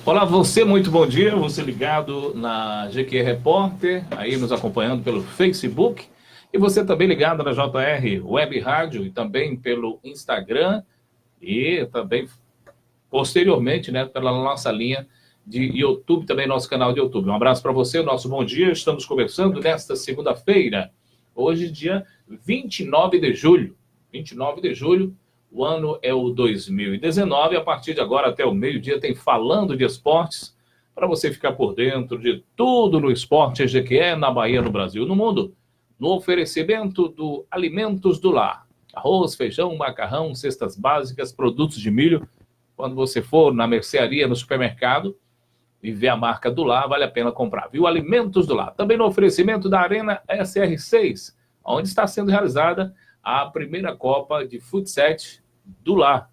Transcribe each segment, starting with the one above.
Olá, você, muito bom dia. Você ligado na GQ Repórter, aí nos acompanhando pelo Facebook. E você também ligado na JR Web Rádio e também pelo Instagram. E também, posteriormente, né, pela nossa linha de YouTube, também nosso canal de YouTube. Um abraço para você, nosso bom dia. Estamos conversando nesta segunda-feira, hoje, dia 29 de julho. 29 de julho. O ano é o 2019, a partir de agora até o meio-dia tem Falando de Esportes, para você ficar por dentro de tudo no esporte EGQE, na Bahia, no Brasil e no mundo, no oferecimento do Alimentos do Lar. Arroz, feijão, macarrão, cestas básicas, produtos de milho. Quando você for na mercearia, no supermercado, e ver a marca do Lar, vale a pena comprar. Viu? Alimentos do Lar. Também no oferecimento da Arena SR6, onde está sendo realizada a primeira Copa de Futsal do Lar,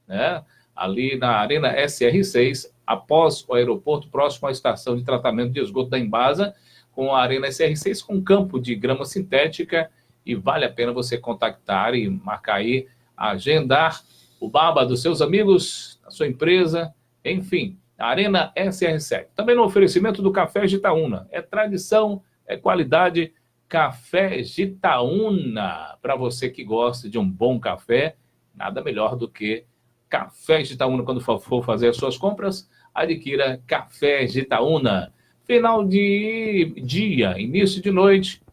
né? Ali na Arena SR6, após o aeroporto, próximo à estação de tratamento de esgoto da Embasa, com a Arena SR6 com campo de grama sintética, e vale a pena você contactar e marcar aí, agendar o baba dos seus amigos, da sua empresa, enfim, a Arena SR7. Também no oferecimento do Café Gitaúna. É tradição, é qualidade. Café Gitaúna, para você que gosta de um bom café, nada melhor do que Café Gitaúna. Quando for fazer as suas compras, adquira Café Gitaúna. Final de dia, início de noite,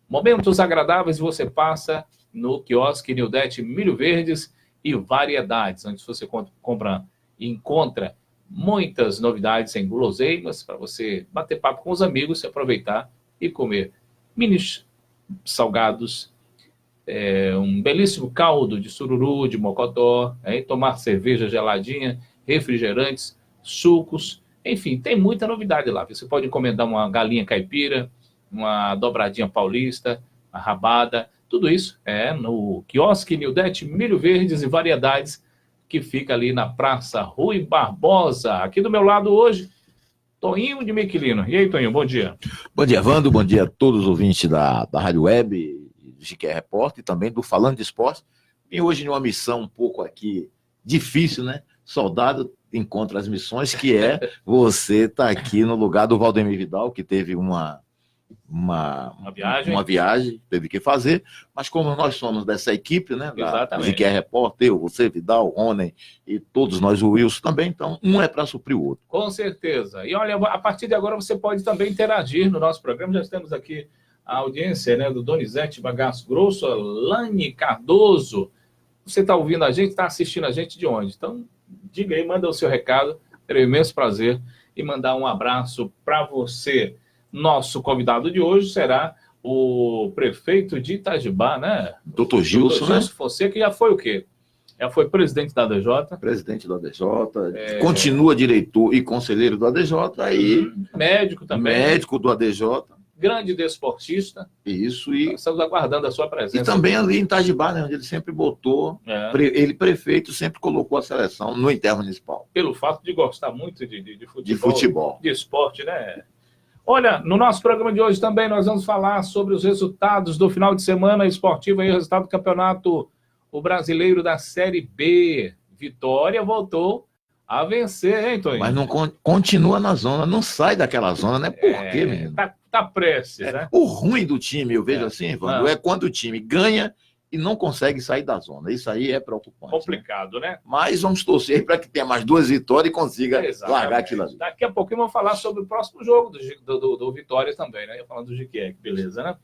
momentos agradáveis você passa no quiosque Nildete Milho Verdes e Variedades, onde você compra e encontra muitas novidades em guloseimas para você bater papo com os amigos, se aproveitar e comer minis salgados, um belíssimo caldo de sururu, de mocotó, tomar cerveja geladinha, refrigerantes, sucos, enfim, tem muita novidade lá. Você pode encomendar uma galinha caipira, uma dobradinha paulista, uma rabada, tudo isso é no quiosque Nildete Milho Verdes e Variedades, que fica ali na Praça Rui Barbosa. Aqui do meu lado hoje, Toninho de Miquelino. E aí, Toninho, bom dia. Bom dia, Wando. Bom dia a todos os ouvintes da Rádio Web, do GQ Repórter e também do Falando de Esporte. Vim hoje numa missão um pouco aqui difícil, né? Soldado encontra as missões, que é você estar aqui no lugar do Valdemir Vidal, que teve uma viagem, teve que fazer, mas como nós somos dessa equipe, né, da GQ Repórter, eu, você, Vidal, Rony e todos nós, o Wilson também, então um é para suprir o outro. Com certeza. E olha, a partir de agora você pode também interagir no nosso programa. Já temos aqui a audiência, né, do Donizete Bagaço Grosso, Lani Cardoso. Você está ouvindo a gente, está assistindo a gente de onde? Então, diga aí, manda o seu recado, terei um imenso prazer em mandar um abraço para você. Nosso convidado de hoje será o prefeito de Itajubá, né? Dr. Gilson, né? Fonseca, que já foi o quê? Já foi presidente da ADJ. Presidente da ADJ, continua diretor e conselheiro do ADJ, aí médico também. Médico do ADJ. Grande desportista. Isso, e estamos aguardando a sua presença. E também ali em Itajubá, né, onde ele sempre botou, ele prefeito sempre colocou a seleção no intermunicipal. Pelo fato de gostar muito de futebol. De futebol. De esporte, né? Olha, no nosso programa de hoje também nós vamos falar sobre os resultados do final de semana esportivo, aí, o resultado do campeonato brasileiro da Série B. Vitória voltou a vencer, hein, Toninho? Mas não continua na zona, não sai daquela zona, né? Por quê, menino? Tá prestes, né? O ruim do time, eu vejo assim, Evandro, é quando o time ganha e não consegue sair da zona. Isso aí é preocupante. Complicado, né? Mas vamos torcer para que tenha mais 2 vitórias e consiga largar aquilo ali. Daqui a pouquinho vamos falar sobre o próximo jogo do Vitória também, né? Falando do GQ, beleza, né?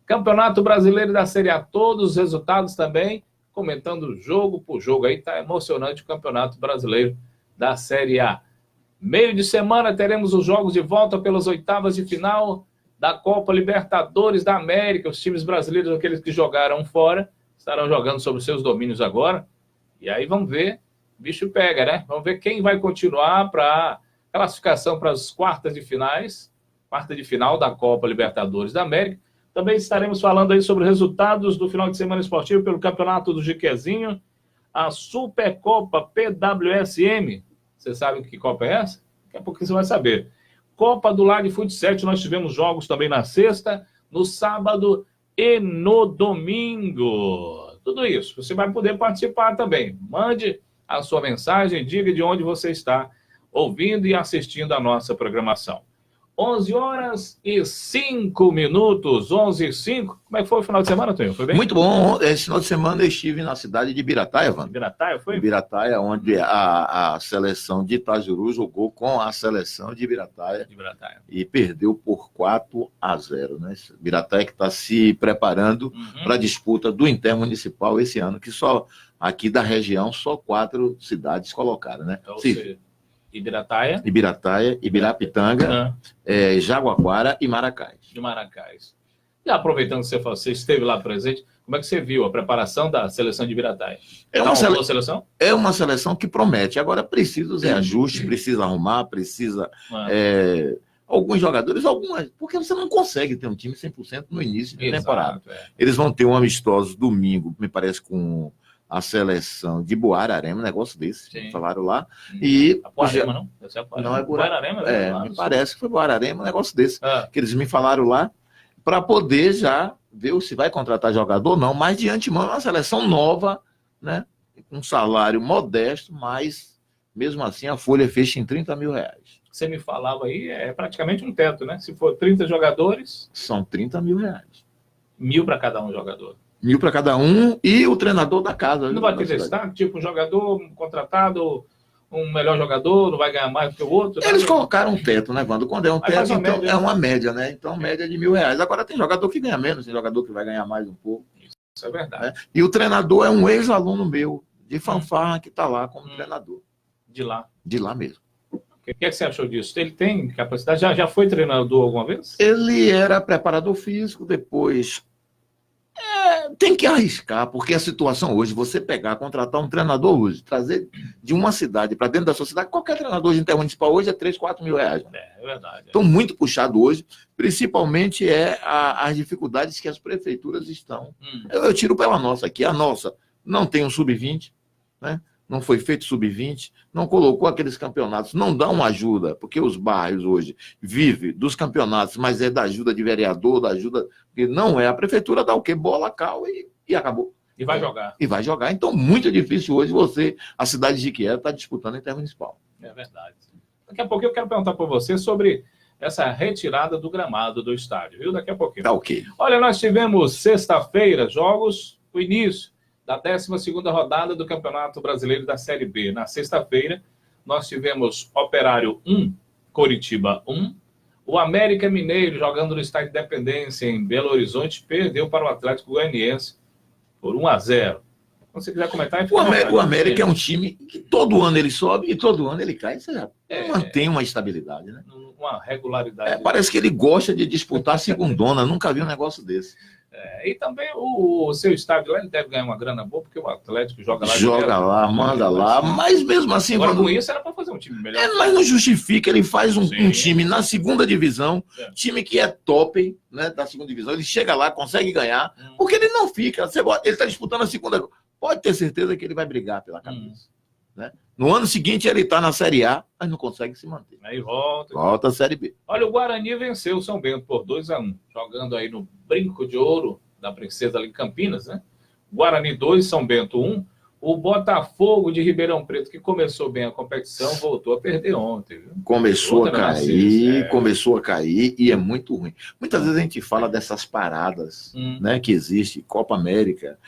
Campeonato Brasileiro da Série A, todos os resultados também, comentando jogo por jogo. Aí tá emocionante o Campeonato Brasileiro da Série A. Meio de semana teremos os jogos de volta pelas oitavas de final da Copa Libertadores da América. Os times brasileiros, aqueles que jogaram fora, estarão jogando sobre seus domínios agora. E aí vamos ver, bicho pega, né? Vamos ver quem vai continuar para classificação para as quarta de final da Copa Libertadores da América. Também estaremos falando aí sobre resultados do final de semana esportivo pelo campeonato do Jequezinho, a Supercopa PWSM. Você sabe que Copa é essa? Daqui a pouco você vai saber. Copa do Lar de Futsal, nós tivemos jogos também na sexta, no sábado e no domingo. Tudo isso, você vai poder participar também. Mande a sua mensagem, diga de onde você está ouvindo e assistindo a nossa programação. 11h05, 11h05. Como é que foi o final de semana, Tonho? Foi bem? Muito bom. Esse final de semana eu estive na cidade de Birataia, Wanda. Birataia, foi? Birataia, onde a seleção de Itajuru jogou com a seleção de Birataia. E perdeu por 4-0, né? Birataia que está se preparando para a disputa do Intermunicipal esse ano, que só aqui da região, só 4 cidades colocaram, né? Ou seja, Ibirataia, Ibirapitanga, Jaguaquara e Maracás. De Maracás. E aproveitando que você esteve lá presente, como é que você viu a preparação da seleção de Ibirataia? É uma seleção? É uma seleção que promete. Agora precisa os reajustes, precisa arrumar, precisa... alguns jogadores, porque você não consegue ter um time 100% no início de temporada. Eles vão ter um amistoso domingo, me parece, com a seleção de Buararema, um negócio desse, falaram lá. E Buararema, não? Não é Buararema? Me parece que foi Buararema, um negócio desse, que eles me falaram lá, para poder já ver se vai contratar jogador ou não, mas de antemão é uma seleção nova, né? Um salário modesto, mas mesmo assim a folha fecha em R$30 mil. Você me falava aí, é praticamente um teto, né? Se for 30 jogadores... São R$30 mil. 1.000 para cada um jogador. 1.000 para cada um e o treinador da casa. Não vai ter destaque? Tipo, um jogador contratado, um melhor jogador, não vai ganhar mais do que o outro? Eles colocaram um teto, né, Wando? Quando é um teto, então média, é uma média, né? Então, média de R$1.000. Agora tem jogador que ganha menos, tem jogador que vai ganhar mais um pouco. Isso é verdade. Né? E o treinador é um ex-aluno meu, de Fanfarra, que está lá como treinador. De lá? De lá mesmo. O que você achou disso? Ele tem capacidade? Já foi treinador alguma vez? Ele era preparador físico, depois... tem que arriscar, porque a situação hoje, você pegar, contratar um treinador hoje, trazer de uma cidade para dentro da sua cidade, qualquer treinador de intermunicipal hoje é R$3, R$4 mil. É verdade. Então, muito puxado hoje, principalmente as dificuldades que as prefeituras estão. Eu tiro pela nossa aqui, a nossa não tem um sub-20, né? Não foi feito sub-20, não colocou aqueles campeonatos, não dá uma ajuda, porque os bairros hoje vivem dos campeonatos, mas é da ajuda de vereador, da ajuda, que não é a prefeitura, dá o quê? Bola, cal e acabou. E vai jogar. E vai jogar. Então, muito difícil hoje a cidade de Jiquié, está disputando a intermunicipal. É verdade. Daqui a pouco eu quero perguntar para você sobre essa retirada do gramado do estádio, viu? Daqui a pouquinho. Tá ok. Olha, nós tivemos sexta-feira jogos, o início da 12ª rodada do Campeonato Brasileiro da Série B. Na sexta-feira, nós tivemos Operário 1, Coritiba 1. O América Mineiro, jogando no Estádio Independência, em Belo Horizonte, perdeu para o Atlético Goianiense por 1-0. Se você quiser comentar... O América é um time que todo ano ele sobe e todo ano ele cai. Você já mantém uma estabilidade, né? Uma regularidade. Parece que ele gosta de disputar a segundona. Nunca vi um negócio desse. E também o seu estádio lá, ele deve ganhar uma grana boa, porque o Atlético joga lá. Joga lá, manda lá, mas mesmo assim... Agora, com isso, era para fazer um time melhor. Mas não justifica, ele faz um time na segunda divisão, time que é top, né, da segunda divisão, ele chega lá, consegue ganhar, porque ele não fica, ele está disputando a segunda, pode ter certeza que ele vai brigar pela cabeça. Né? No ano seguinte ele está na Série A, mas não consegue se manter. Aí volta. Volta a Série B. Olha, o Guarani venceu o São Bento por 2-1, jogando aí no Brinco de Ouro da Princesa ali em Campinas, né? Guarani 2, São Bento 1. O Botafogo de Ribeirão Preto, que começou bem a competição, voltou a perder ontem. Viu? Começou a cair e é muito ruim. Muitas vezes a gente fala dessas paradas, né, que existe, Copa América,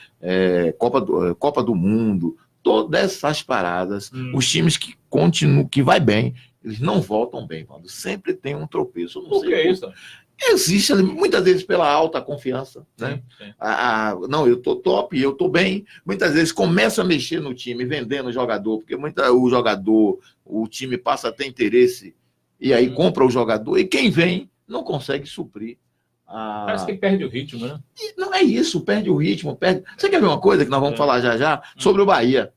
Copa do Mundo, todas essas paradas, os times que continuam, que vai bem, eles não voltam bem, quando sempre tem um tropeço. Por que isso? Existe, muitas vezes, pela alta confiança, né? Não, eu tô top, eu tô bem. Muitas vezes começa a mexer no time, vendendo o jogador, porque o time passa a ter interesse, e aí compra o jogador, e quem vem não consegue suprir. Parece que perde o ritmo, né? Não é isso, perde o ritmo, perde... Você quer ver uma coisa que nós vamos falar já sobre o Bahia?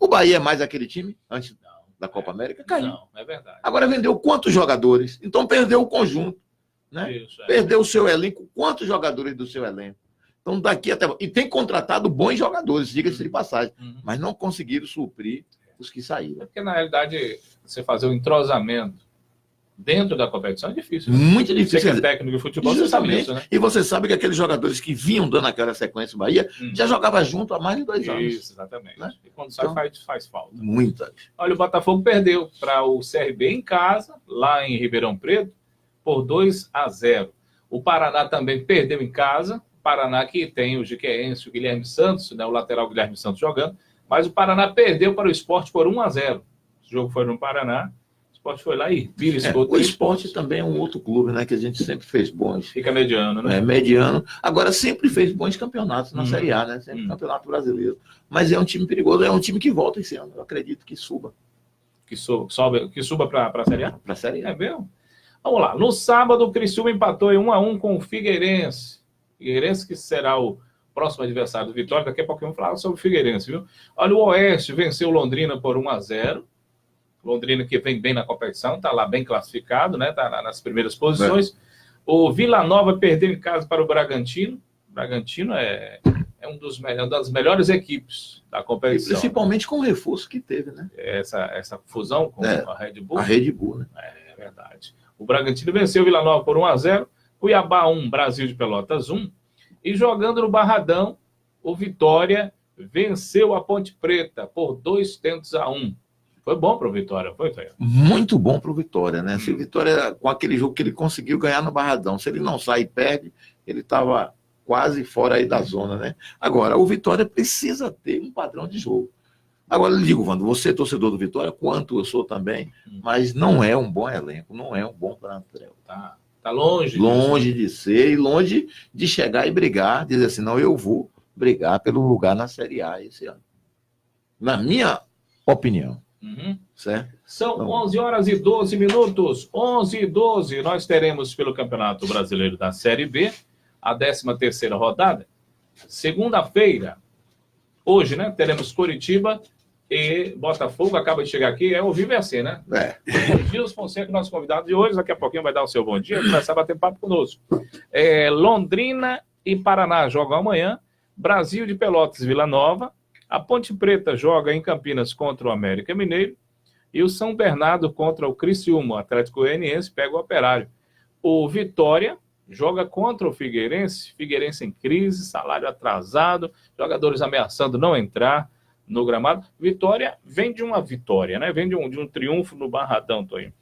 O Bahia é mais aquele time antes da Copa América? Caiu. Não, é verdade. Agora vendeu quantos jogadores? Então perdeu o conjunto. Né? Isso, perdeu o seu elenco, quantos jogadores do seu elenco? Então, daqui até... E tem contratado bons jogadores, diga-se de passagem, mas não conseguiram suprir os que saíram. Porque, na realidade, você fazer o entrosamento dentro da competição é difícil. Né? Muito Você difícil. que é técnico de futebol, você sabe Justamente. disso, né? E você sabe que aqueles jogadores que vinham dando aquela sequência no Bahia já jogavam junto há mais de 2 anos. Isso, exatamente. Né? E quando sai, Então, faz falta. Muitas. Olha, o Botafogo perdeu para o CRB em casa, lá em Ribeirão Preto, por 2-0. O Paraná também perdeu em casa. O Paraná que tem o Jiqueense, o Guilherme Santos, né, o lateral Guilherme Santos jogando. Mas o Paraná perdeu para o Sport por 1-0. O jogo foi no Paraná. O Sport foi lá e beliscou. O Sport também é um outro clube, né? Que a gente sempre fez bons. Fica mediano, né? Mediano. Agora, sempre fez bons campeonatos na Série A, né? Sempre campeonato brasileiro. Mas é um time perigoso, é um time que volta esse ano. Eu acredito que suba. Que suba para a Série A? Para a Série A. É mesmo? Vamos lá. No sábado, o Criciúma empatou em 1-1 com o Figueirense. Figueirense que será o próximo adversário do Vitória. Daqui a pouco vamos falar sobre o Figueirense, viu? Olha, o Oeste venceu o Londrina por 1-0. Londrina que vem bem na competição, está lá bem classificado, né? Está nas primeiras posições. O Vila Nova perdeu em casa para o Bragantino. O Bragantino é uma das melhores equipes da competição. E principalmente com o reforço que teve, né? Essa fusão com a Red Bull. A Red Bull, né? É verdade. O Bragantino venceu o Vila Nova por 1-0. Cuiabá 1, Brasil de Pelotas 1. E jogando no Barradão, o Vitória venceu a Ponte Preta por 2-1. Foi bom para o Vitória, foi, Tonho? Muito bom para o Vitória, né? Se o Vitória, com aquele jogo que ele conseguiu ganhar no Barradão, se ele não sai e perde, ele estava quase fora aí da zona, né? Agora, o Vitória precisa ter um padrão de jogo. Agora, eu digo, Wando, você é torcedor do Vitória, quanto eu sou também, mas não é um bom elenco, não é um bom plantel. Tá longe. Longe de ser e longe de chegar e brigar, dizer assim, não, eu vou brigar pelo lugar na Série A esse ano. Na minha opinião. Certo? São 11h12. 11h12. Nós teremos pelo Campeonato Brasileiro da Série B a 13ª rodada. Segunda-feira, hoje, né? Teremos Coritiba e Botafogo. Acaba de chegar aqui, é o Vivo assim, né? Gilson Fonseca, nosso convidado de hoje. Daqui a pouquinho vai dar o seu bom dia, começar a bater papo conosco. Londrina e Paraná jogam amanhã. Brasil de Pelotas, Vila Nova. A Ponte Preta joga em Campinas contra o América Mineiro e o São Bernardo contra o Criciúma. O Atlético Goianiense pega o Operário. O Vitória joga contra o Figueirense. Figueirense em crise, salário atrasado, jogadores ameaçando não entrar no gramado. Vitória vem de uma vitória, né? Vem de um triunfo no Barradão, Toinho.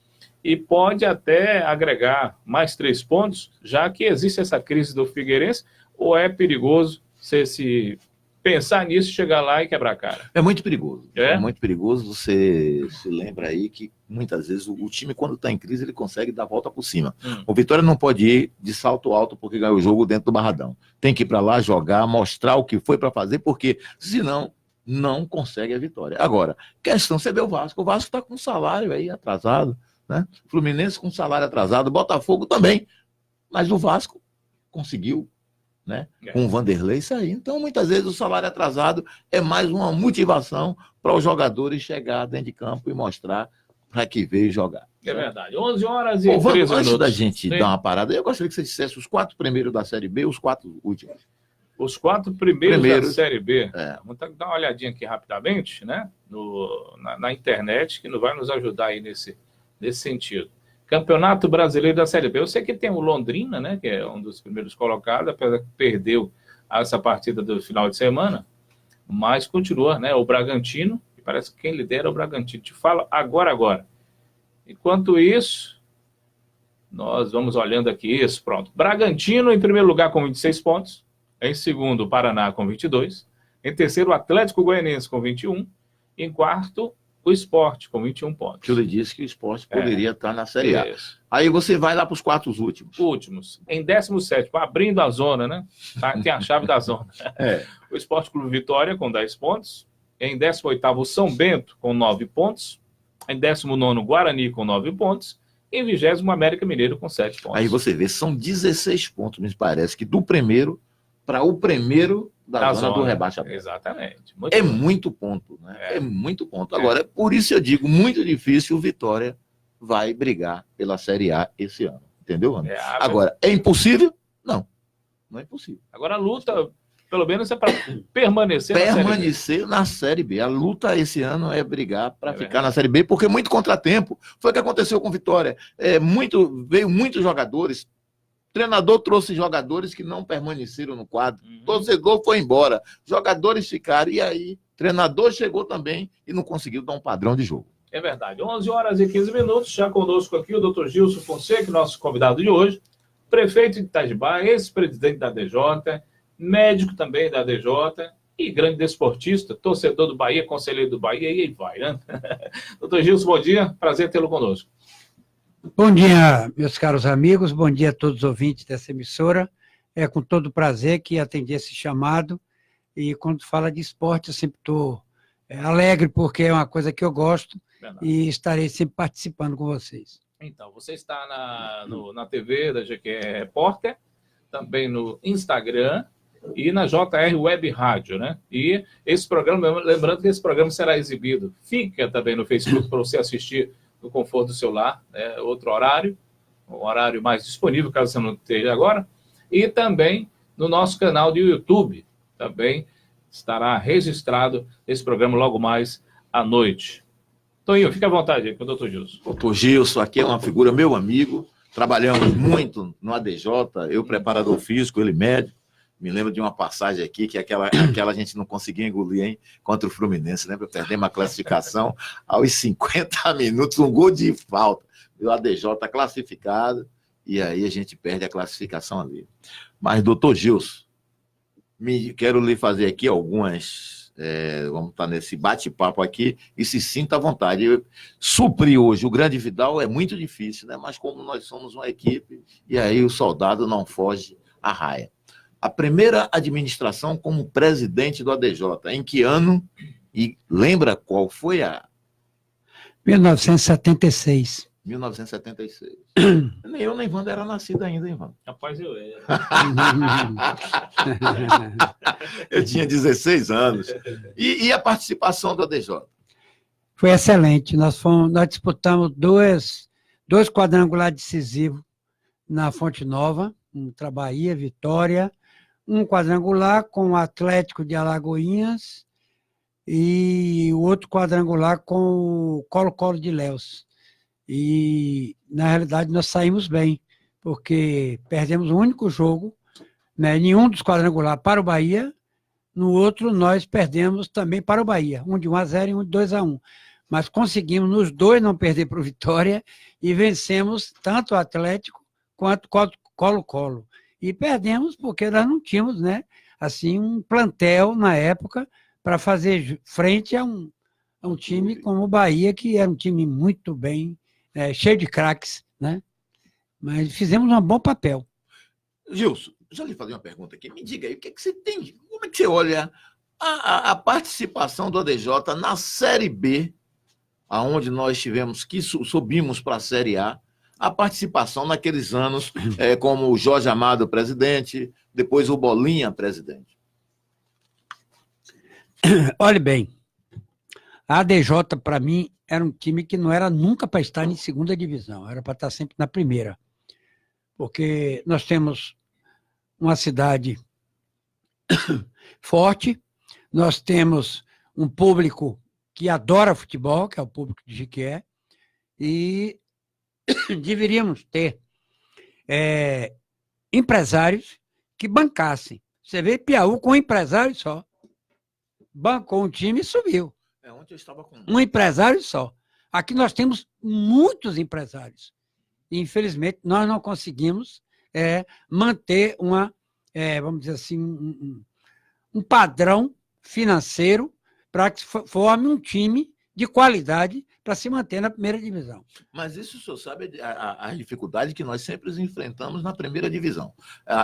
E pode até agregar mais 3 pontos, já que existe essa crise do Figueirense, ou é perigoso se pensar nisso, chegar lá e quebrar a cara? É muito perigoso. É muito perigoso. Você se lembra aí que muitas vezes o time, quando está em crise, ele consegue dar a volta por cima. O Vitória não pode ir de salto alto porque ganhou o jogo dentro do Barradão. Tem que ir para lá, jogar, mostrar o que foi para fazer, porque senão não consegue a vitória. Agora, questão, você vê o Vasco. O Vasco está com salário aí atrasado, né? Fluminense com salário atrasado, Botafogo também. Mas o Vasco conseguiu, né? Com o Vanderlei sair. Então, muitas vezes, o salário atrasado é mais uma motivação para os jogadores chegar dentro de campo e mostrar para que veio jogar. É verdade. 11h13. Antes da gente dar uma parada, eu gostaria que você dissesse os 4 primeiros da Série B e os 4 últimos. Os 4 primeiros da Série B. Vamos dar uma olhadinha aqui rapidamente, né? Na internet, que vai nos ajudar aí nesse sentido. Campeonato Brasileiro da Série B. Eu sei que tem o Londrina, né, que é um dos primeiros colocados, apesar que perdeu essa partida do final de semana, mas continua, né, o Bragantino, e parece que quem lidera é o Bragantino. Te falo agora. Enquanto isso, nós vamos olhando aqui isso, pronto. Bragantino em primeiro lugar com 26 pontos, em segundo o Paraná com 22, em terceiro o Atlético Goianiense com 21, em quarto o Sport com 21 pontos. Que eu lhe disse que o Sport poderia estar na Série A. Aí você vai lá para os 4 últimos. Em 17º, abrindo a zona, né? Tem a chave da zona. O Sport Clube Vitória com 10 pontos. Em 18º, o São Bento com 9 pontos. Em 19º, Guarani com 9 pontos. Em 20º, América Mineiro com 7 pontos. Aí você vê, são 16 pontos, me parece, que do primeiro para o primeiro da zona do rebaixamento. Exatamente. Muito ponto, né? É muito ponto. Agora, por isso eu digo, muito difícil o Vitória vai brigar pela Série A esse ano. Entendeu, Ana? Agora, é impossível? Não. Não é impossível. Agora a luta Pelo menos é para permanecer na Série B. Permanecer na Série B. A luta esse ano é brigar para ficar na Série B, porque muito contratempo. Foi o que aconteceu com Vitória. Veio muitos jogadores. O treinador trouxe jogadores que não permaneceram no quadro. Torcedor foi embora. Jogadores ficaram. E aí, o treinador chegou também e não conseguiu dar um padrão de jogo. É verdade. 11 horas e 15 minutos. Já conosco aqui o Dr. Gilson Fonseca, nosso convidado de hoje. Prefeito de Itajubá, ex-presidente da DJ, médico também da DJ e grande desportista, torcedor do Bahia, conselheiro do Bahia, e aí vai, né? Doutor Gilson, bom dia, prazer tê-lo conosco. Bom dia, meus caros amigos, bom dia a todos os ouvintes dessa emissora. É com todo prazer que atendi esse chamado, e quando fala de esporte eu sempre estou alegre, porque é uma coisa que eu gosto. Verdade. E estarei sempre participando com vocês. Então, você está na TV da GQ Repórter, também no Instagram e na JR Web Rádio, né? E esse programa, lembrando que esse programa será exibido, fica também no Facebook para você assistir no conforto do seu lar, né? Outro horário, um horário mais disponível, caso você não esteja agora, e também no nosso canal do YouTube, também estará registrado esse programa logo mais à noite. Toninho, fica à vontade aí com o Dr. Gilson. Doutor Gilson, aqui é uma figura, meu amigo, trabalhamos muito no ADJ, eu preparador físico, ele médico. Me lembro de uma passagem aqui, que aquela a gente não conseguia engolir, hein, contra o Fluminense, lembra? Perdemos a classificação aos 50 minutos, um gol de falta. O ADJ classificado, e aí a gente perde a classificação ali. Mas, doutor Gilson, quero lhe fazer aqui algumas... vamos estar nesse bate-papo aqui e se sinta à vontade. Suprir hoje o grande Vidal é muito difícil, né? Mas como nós somos uma equipe, e aí o soldado não foge à raia. A primeira administração como presidente do ADJ, em que ano? E lembra qual foi a... 1976. 1976. Nem eu, nem Wanda era nascido ainda, hein, Wanda? Rapaz, eu era. Eu tinha 16 anos. E a participação do ADJ? Foi excelente. Nós disputamos dois quadrangulares decisivos na Fonte Nova, contra Bahia, Vitória, um quadrangular com o Atlético de Alagoinhas e o outro quadrangular com o Colo-Colo de Ilhéus. E, na realidade, nós saímos bem, porque perdemos o único jogo, né, nenhum dos quadrangulares para o Bahia, no outro nós perdemos também para o Bahia, um de 1-0 e um de 2-1. Mas conseguimos nos dois não perder para o Vitória e vencemos tanto o Atlético quanto o Colo-Colo. E perdemos porque nós não tínhamos, né, assim, um plantel na época para fazer frente a um time como o Bahia, que era um time muito bem, cheio de craques, né? Mas fizemos um bom papel. Gilson, deixa eu lhe fazer uma pergunta aqui. Me diga aí, o que você tem, como é que você olha a participação do ADJ na Série B, aonde nós tivemos que subimos para a Série A, a participação naqueles anos, como o Jorge Amado presidente, depois o Bolinha presidente? Olhe bem, a ADJ, para mim, era um time que não era nunca para estar em segunda divisão, era para estar sempre na primeira. Porque nós temos uma cidade forte, nós temos um público que adora futebol, que é o público de Jequié, e deveríamos ter empresários que bancassem. Você vê Piauí com um empresário só. Bancou um time e subiu. Ontem eu estava com... Um empresário só. Aqui nós temos muitos empresários. E, infelizmente, nós não conseguimos manter vamos dizer assim, um padrão financeiro para que forme um time de qualidade para se manter na primeira divisão. Mas isso o senhor sabe a dificuldade que nós sempre enfrentamos na primeira divisão.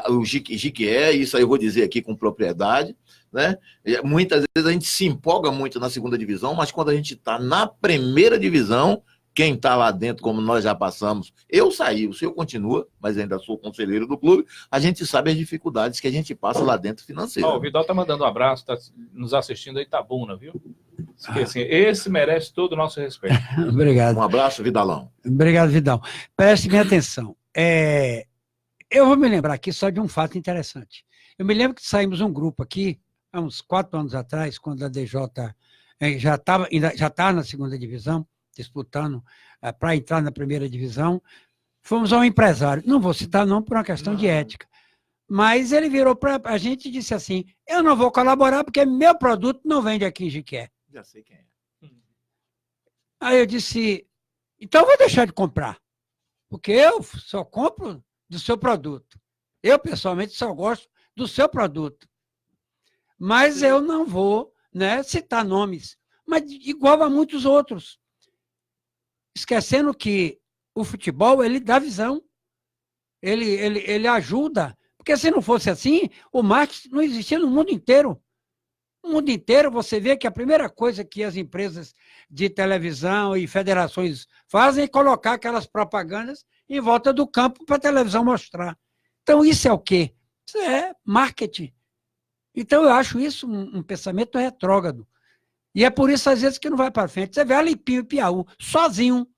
O Jequié, isso aí eu vou dizer aqui com propriedade, né? Muitas vezes a gente se empolga muito na segunda divisão, mas quando a gente está na primeira divisão, quem está lá dentro, como nós já passamos, eu saí, o senhor continua, mas ainda sou conselheiro do clube, a gente sabe as dificuldades que a gente passa lá dentro financeiro. O Vidal está mandando um abraço, está nos assistindo aí, Itabuna, viu? Assim, esse merece todo o nosso respeito. Obrigado. Um abraço, Vidalão. Obrigado, Vidal. Preste minha atenção. Eu vou me lembrar aqui só de um fato interessante. Eu me lembro que saímos um grupo aqui, há uns 4 anos atrás, quando a DJ já estava na segunda divisão, disputando para entrar na primeira divisão. Fomos ao empresário, não vou citar não por uma questão de ética, mas ele virou para a gente e disse assim, eu não vou colaborar porque meu produto não vende aqui em Jiqué. Já sei quem é. Aí eu disse, então eu vou deixar de comprar, porque eu só compro do seu produto. Eu, pessoalmente, só gosto do seu produto. Mas eu não vou, né, citar nomes, mas igual a muitos outros. Esquecendo que o futebol, ele dá visão, ele ajuda. Porque se não fosse assim, o marketing não existia no mundo inteiro. No mundo inteiro, você vê que a primeira coisa que as empresas de televisão e federações fazem é colocar aquelas propagandas em volta do campo para a televisão mostrar. Então, isso é o quê? Isso é marketing. Então, eu acho isso um pensamento retrógrado. E é por isso, às vezes, que não vai para frente. Você vê a Limpinho e Piauí, sozinho,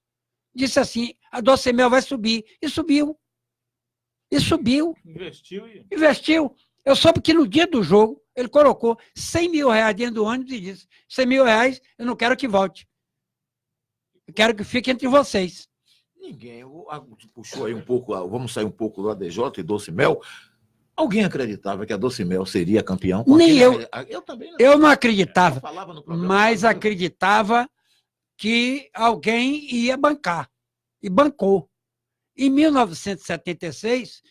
disse assim, a Docemel vai subir. E subiu. E subiu. Investiu. Eu soube que no dia do jogo, ele colocou 100 mil reais dentro do ônibus e disse, 100 mil reais, eu não quero que volte. Eu quero que fique entre vocês. Ninguém puxou aí um pouco, vamos sair um pouco do ADJ e Docemel. Alguém acreditava que a Docemel seria campeão? Nem eu. Eu também não. Eu não acreditava, mas acreditava que alguém ia bancar. E bancou. Em 1976,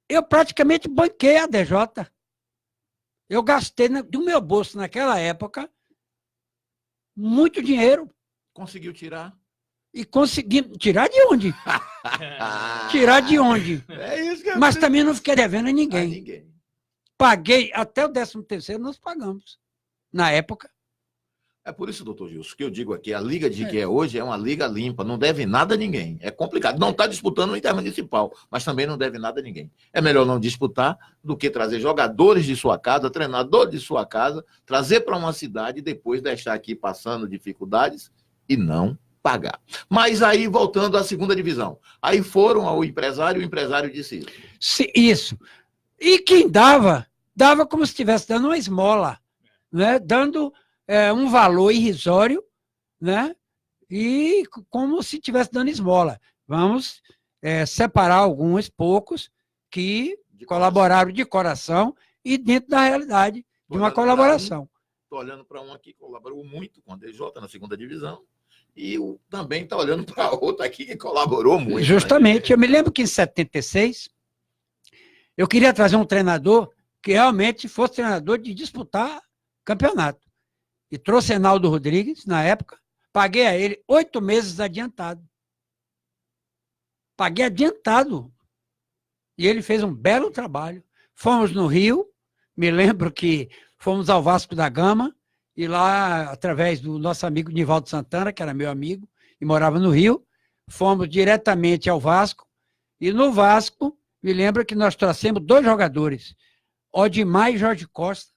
eu praticamente banquei a DJ. Eu gastei do meu bolso naquela época muito dinheiro. Conseguiu tirar? E consegui tirar de onde? Tirar de onde? É isso que eu Mas também não fiquei devendo a a ninguém. ninguém. Paguei, até o 13º nós pagamos. Na época. É por isso, doutor Gilson, que eu digo aqui, a Liga de Jiqué hoje é uma liga limpa, não deve nada a ninguém. É complicado. Não está disputando o intermunicipal, mas também não deve nada a ninguém. É melhor não disputar do que trazer jogadores de sua casa, treinadores de sua casa, trazer para uma cidade e depois deixar aqui passando dificuldades e não pagar. Mas aí, voltando à segunda divisão, aí foram ao empresário e o empresário disse isso. Isso. E quem dava como se estivesse dando uma esmola, né? Dando um valor irrisório, né? E como se estivesse dando esmola. Vamos separar alguns poucos que colaboraram de coração e dentro da realidade de uma colaboração. Estou olhando para um aqui que colaborou muito com a DJ na segunda divisão e também está olhando para outro aqui que colaborou muito. Justamente. Eu me lembro que em 76 eu queria trazer um treinador que realmente fosse treinador de disputar campeonato. E trouxe Reinaldo Rodrigues, na época, paguei a ele 8 meses adiantado. Paguei adiantado. E ele fez um belo trabalho. Fomos no Rio, me lembro que fomos ao Vasco da Gama, e lá, através do nosso amigo Nivaldo Santana, que era meu amigo, e morava no Rio, fomos diretamente ao Vasco, e no Vasco, me lembro que nós trouxemos 2 jogadores, Odimar e Jorge Costa,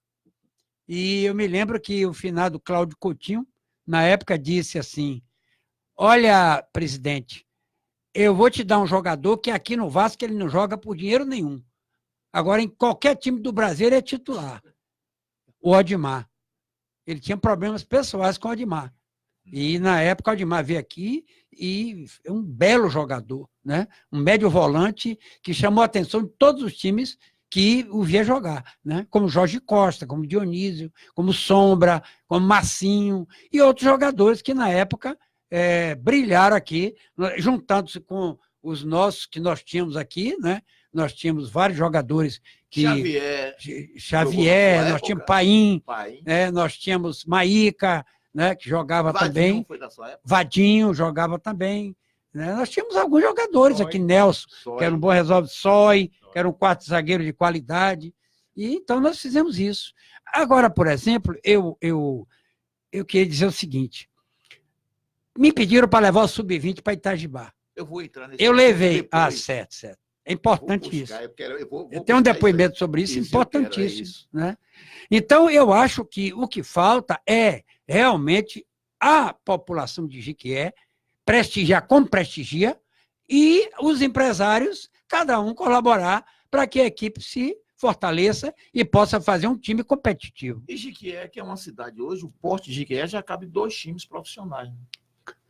e eu me lembro que o finado Cláudio Coutinho, na época, disse assim, olha, presidente, eu vou te dar um jogador que aqui no Vasco ele não joga por dinheiro nenhum. Agora, em qualquer time do Brasil, ele é titular. O Odimar. Ele tinha problemas pessoais com o Odimar. E, na época, o Odimar veio aqui e é um belo jogador, né? Um médio volante que chamou a atenção de todos os times que o via jogar, né? Como Jorge Costa, como Dionísio, como Sombra, como Massinho e outros jogadores que, na época, brilharam aqui, juntando-se com os nossos que nós tínhamos aqui, né? Nós tínhamos vários jogadores que... Xavier, nós tínhamos Paim, nós tínhamos Maíca, né, que jogava Vadinho também. Foi da sua época? Vadinho jogava também. Né? Nós tínhamos alguns jogadores aqui, Nelson, que era um bom resolve, Sói, que era um quarto zagueiro de qualidade. E então nós fizemos isso. Agora, por exemplo, eu queria dizer o seguinte, me pediram para levar o Sub-20 para Itajibá. Eu vou entrar nesse. Eu levei. Certo. É importante isso. Eu tenho um depoimento sobre isso, importantíssimo. Né? Então, eu acho que o que falta é realmente a população de Jiquié prestigiar como prestigia e os empresários, cada um colaborar para que a equipe se fortaleça e possa fazer um time competitivo. E Jiquié, que é uma cidade hoje, o porte de Jiquié já cabe 2 times profissionais,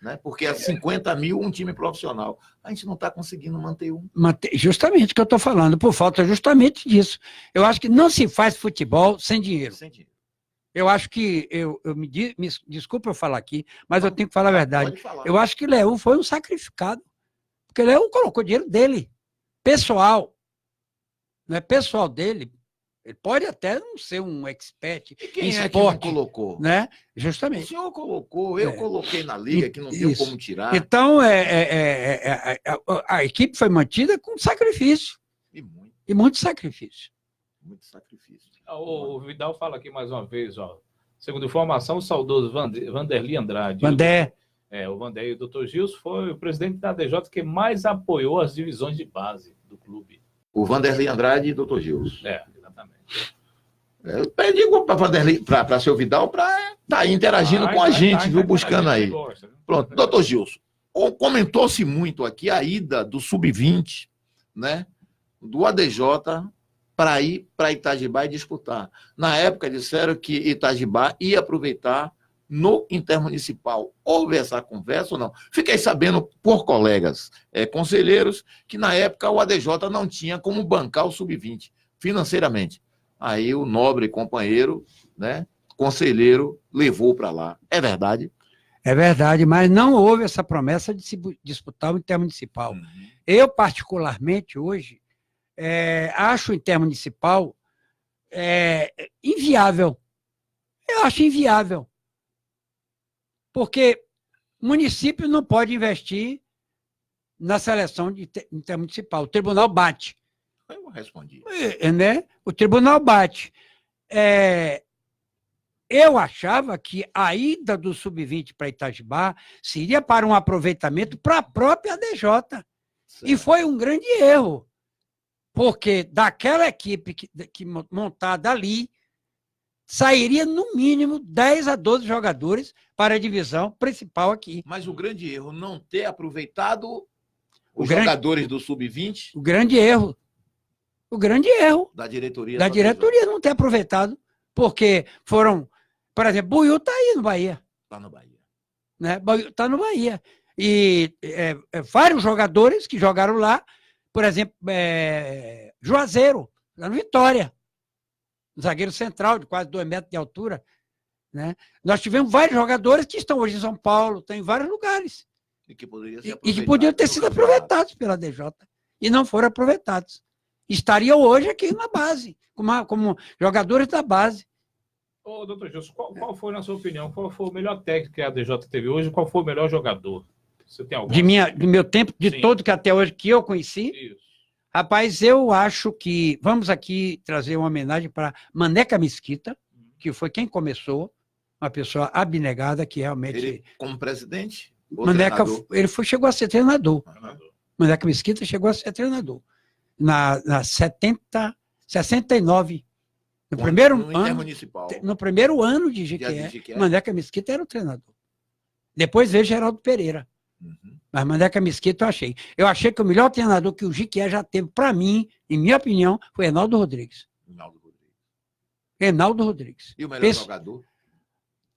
né? Porque é 50 mil um time profissional. A gente não está conseguindo manter um. Justamente o que eu estou falando, por falta justamente disso. Eu acho que não se faz futebol sem dinheiro. Sem dinheiro. Eu acho que, desculpa eu falar aqui, mas eu tenho que falar a verdade. Pode falar. Eu acho que Leão foi um sacrificado, porque Leão colocou dinheiro dele, pessoal. Não é pessoal dele. Ele pode até não ser um expert E quem em é esporte, que não colocou? né? O Justamente. senhor colocou, eu coloquei na liga, que não tem Isso. como tirar. Então, a equipe foi mantida com sacrifício, E muito sacrifício. muito sacrifício. O Vidal fala aqui mais uma vez, ó. Segundo informação, o saudoso Vanderlei Andrade. Vandé. O Vandé e o Dr. Gilson foi o presidente da DJ que mais apoiou as divisões de base do clube. O Vanderlei Andrade e o Dr. Gilson. Exatamente. Eu pedi para Vanderlei, para seu Vidal, para estar aí interagindo com a gente, viu? Buscando aí. Gosta, viu? Pronto, doutor Gilson. Comentou-se muito aqui a ida do Sub-20, né? Do ADJ para ir para Itajibá e disputar. Na época disseram que Itajibá ia aproveitar no Intermunicipal. Houve essa conversa ou não? Fiquei sabendo por colegas conselheiros que na época o ADJ não tinha como bancar o Sub-20 financeiramente. Aí o nobre companheiro, né, conselheiro, levou para lá. É verdade? É verdade, mas não houve essa promessa de se disputar o Intermunicipal. Eu, particularmente, hoje, acho o Intermunicipal inviável. Eu acho inviável. Porque o município não pode investir na seleção de intermunicipal. O tribunal bate. Eu respondi. Né? O tribunal bate. Eu achava que a ida do Sub-20 para Itajibá seria para um aproveitamento para a própria ADJ. Certo. E foi um grande erro. Porque daquela equipe que montada ali, sairia no mínimo 10 a 12 jogadores para a divisão principal aqui. Mas o grande erro não ter aproveitado os jogadores do Sub-20? O grande erro. O grande erro. Da diretoria. Da diretoria não ter aproveitado. Porque foram, por exemplo, Buiú está aí no Bahia. Está no Bahia. Né? Buiú está no Bahia. E vários jogadores que jogaram lá, por exemplo, Juazeiro, lá no Vitória. Zagueiro central, de quase 2 metros de altura. Né? Nós tivemos vários jogadores que estão hoje em São Paulo, estão em vários lugares. E que poderiam ter sido aproveitados pela DJ. E não foram aproveitados. Estariam hoje aqui na base, como jogadores da base. Ô, doutor Gilson, qual foi, na sua opinião, qual foi o melhor técnico que a DJ teve hoje? Qual foi o melhor jogador? Você tem algum? Do meu tempo, de Sim. todo que até hoje que eu conheci? Isso. Rapaz, eu acho que vamos aqui trazer uma homenagem para Maneca Mesquita, que foi quem começou, uma pessoa abnegada que realmente... Ele como presidente? Maneca, chegou a ser treinador. Maneca Mesquita chegou a ser treinador. Na 69, no primeiro ano de Jiquié, Maneca Mesquita era o treinador. Depois veio Geraldo Pereira. Mas Maneca Mesquita eu achei que o melhor treinador que o Jiquié já teve, para mim, em minha opinião, foi Reinaldo Rodrigues. Reinaldo Rodrigues. E o melhor jogador?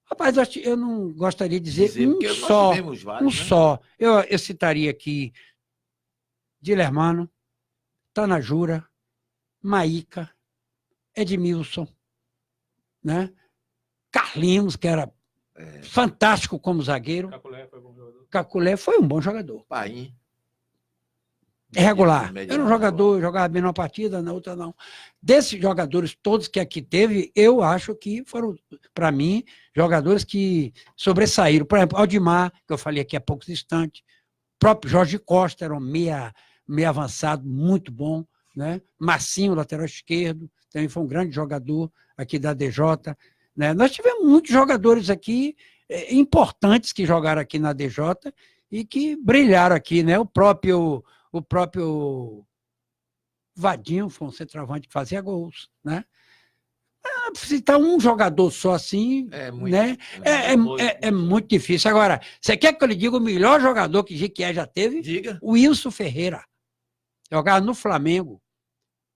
Rapaz, eu não gostaria de dizer um só. Um só. Eu citaria aqui Dilermano, Tanajura, Maíca, Edmilson, né? Carlinhos, que era fantástico como zagueiro. Caculé foi um bom jogador. Paim. Regular. Era um jogador, jogava bem numa partida, na outra não. Desses jogadores todos que aqui teve, eu acho que foram, para mim, jogadores que sobressaíram. Por exemplo, Aldimar, que eu falei aqui há poucos instantes. O próprio Jorge Costa, era um meia avançado, muito bom. Né? Massinho, lateral esquerdo, também foi um grande jogador aqui da DJ. Né? Nós tivemos muitos jogadores aqui importantes que jogaram aqui na DJ e que brilharam aqui. Né? O próprio Vadinho foi um centroavante que fazia gols. Né? Citar um jogador só assim é muito difícil. Agora, você quer que eu lhe diga o melhor jogador que Jiquié já teve? Diga. O Wilson Ferreira. Jogava no Flamengo.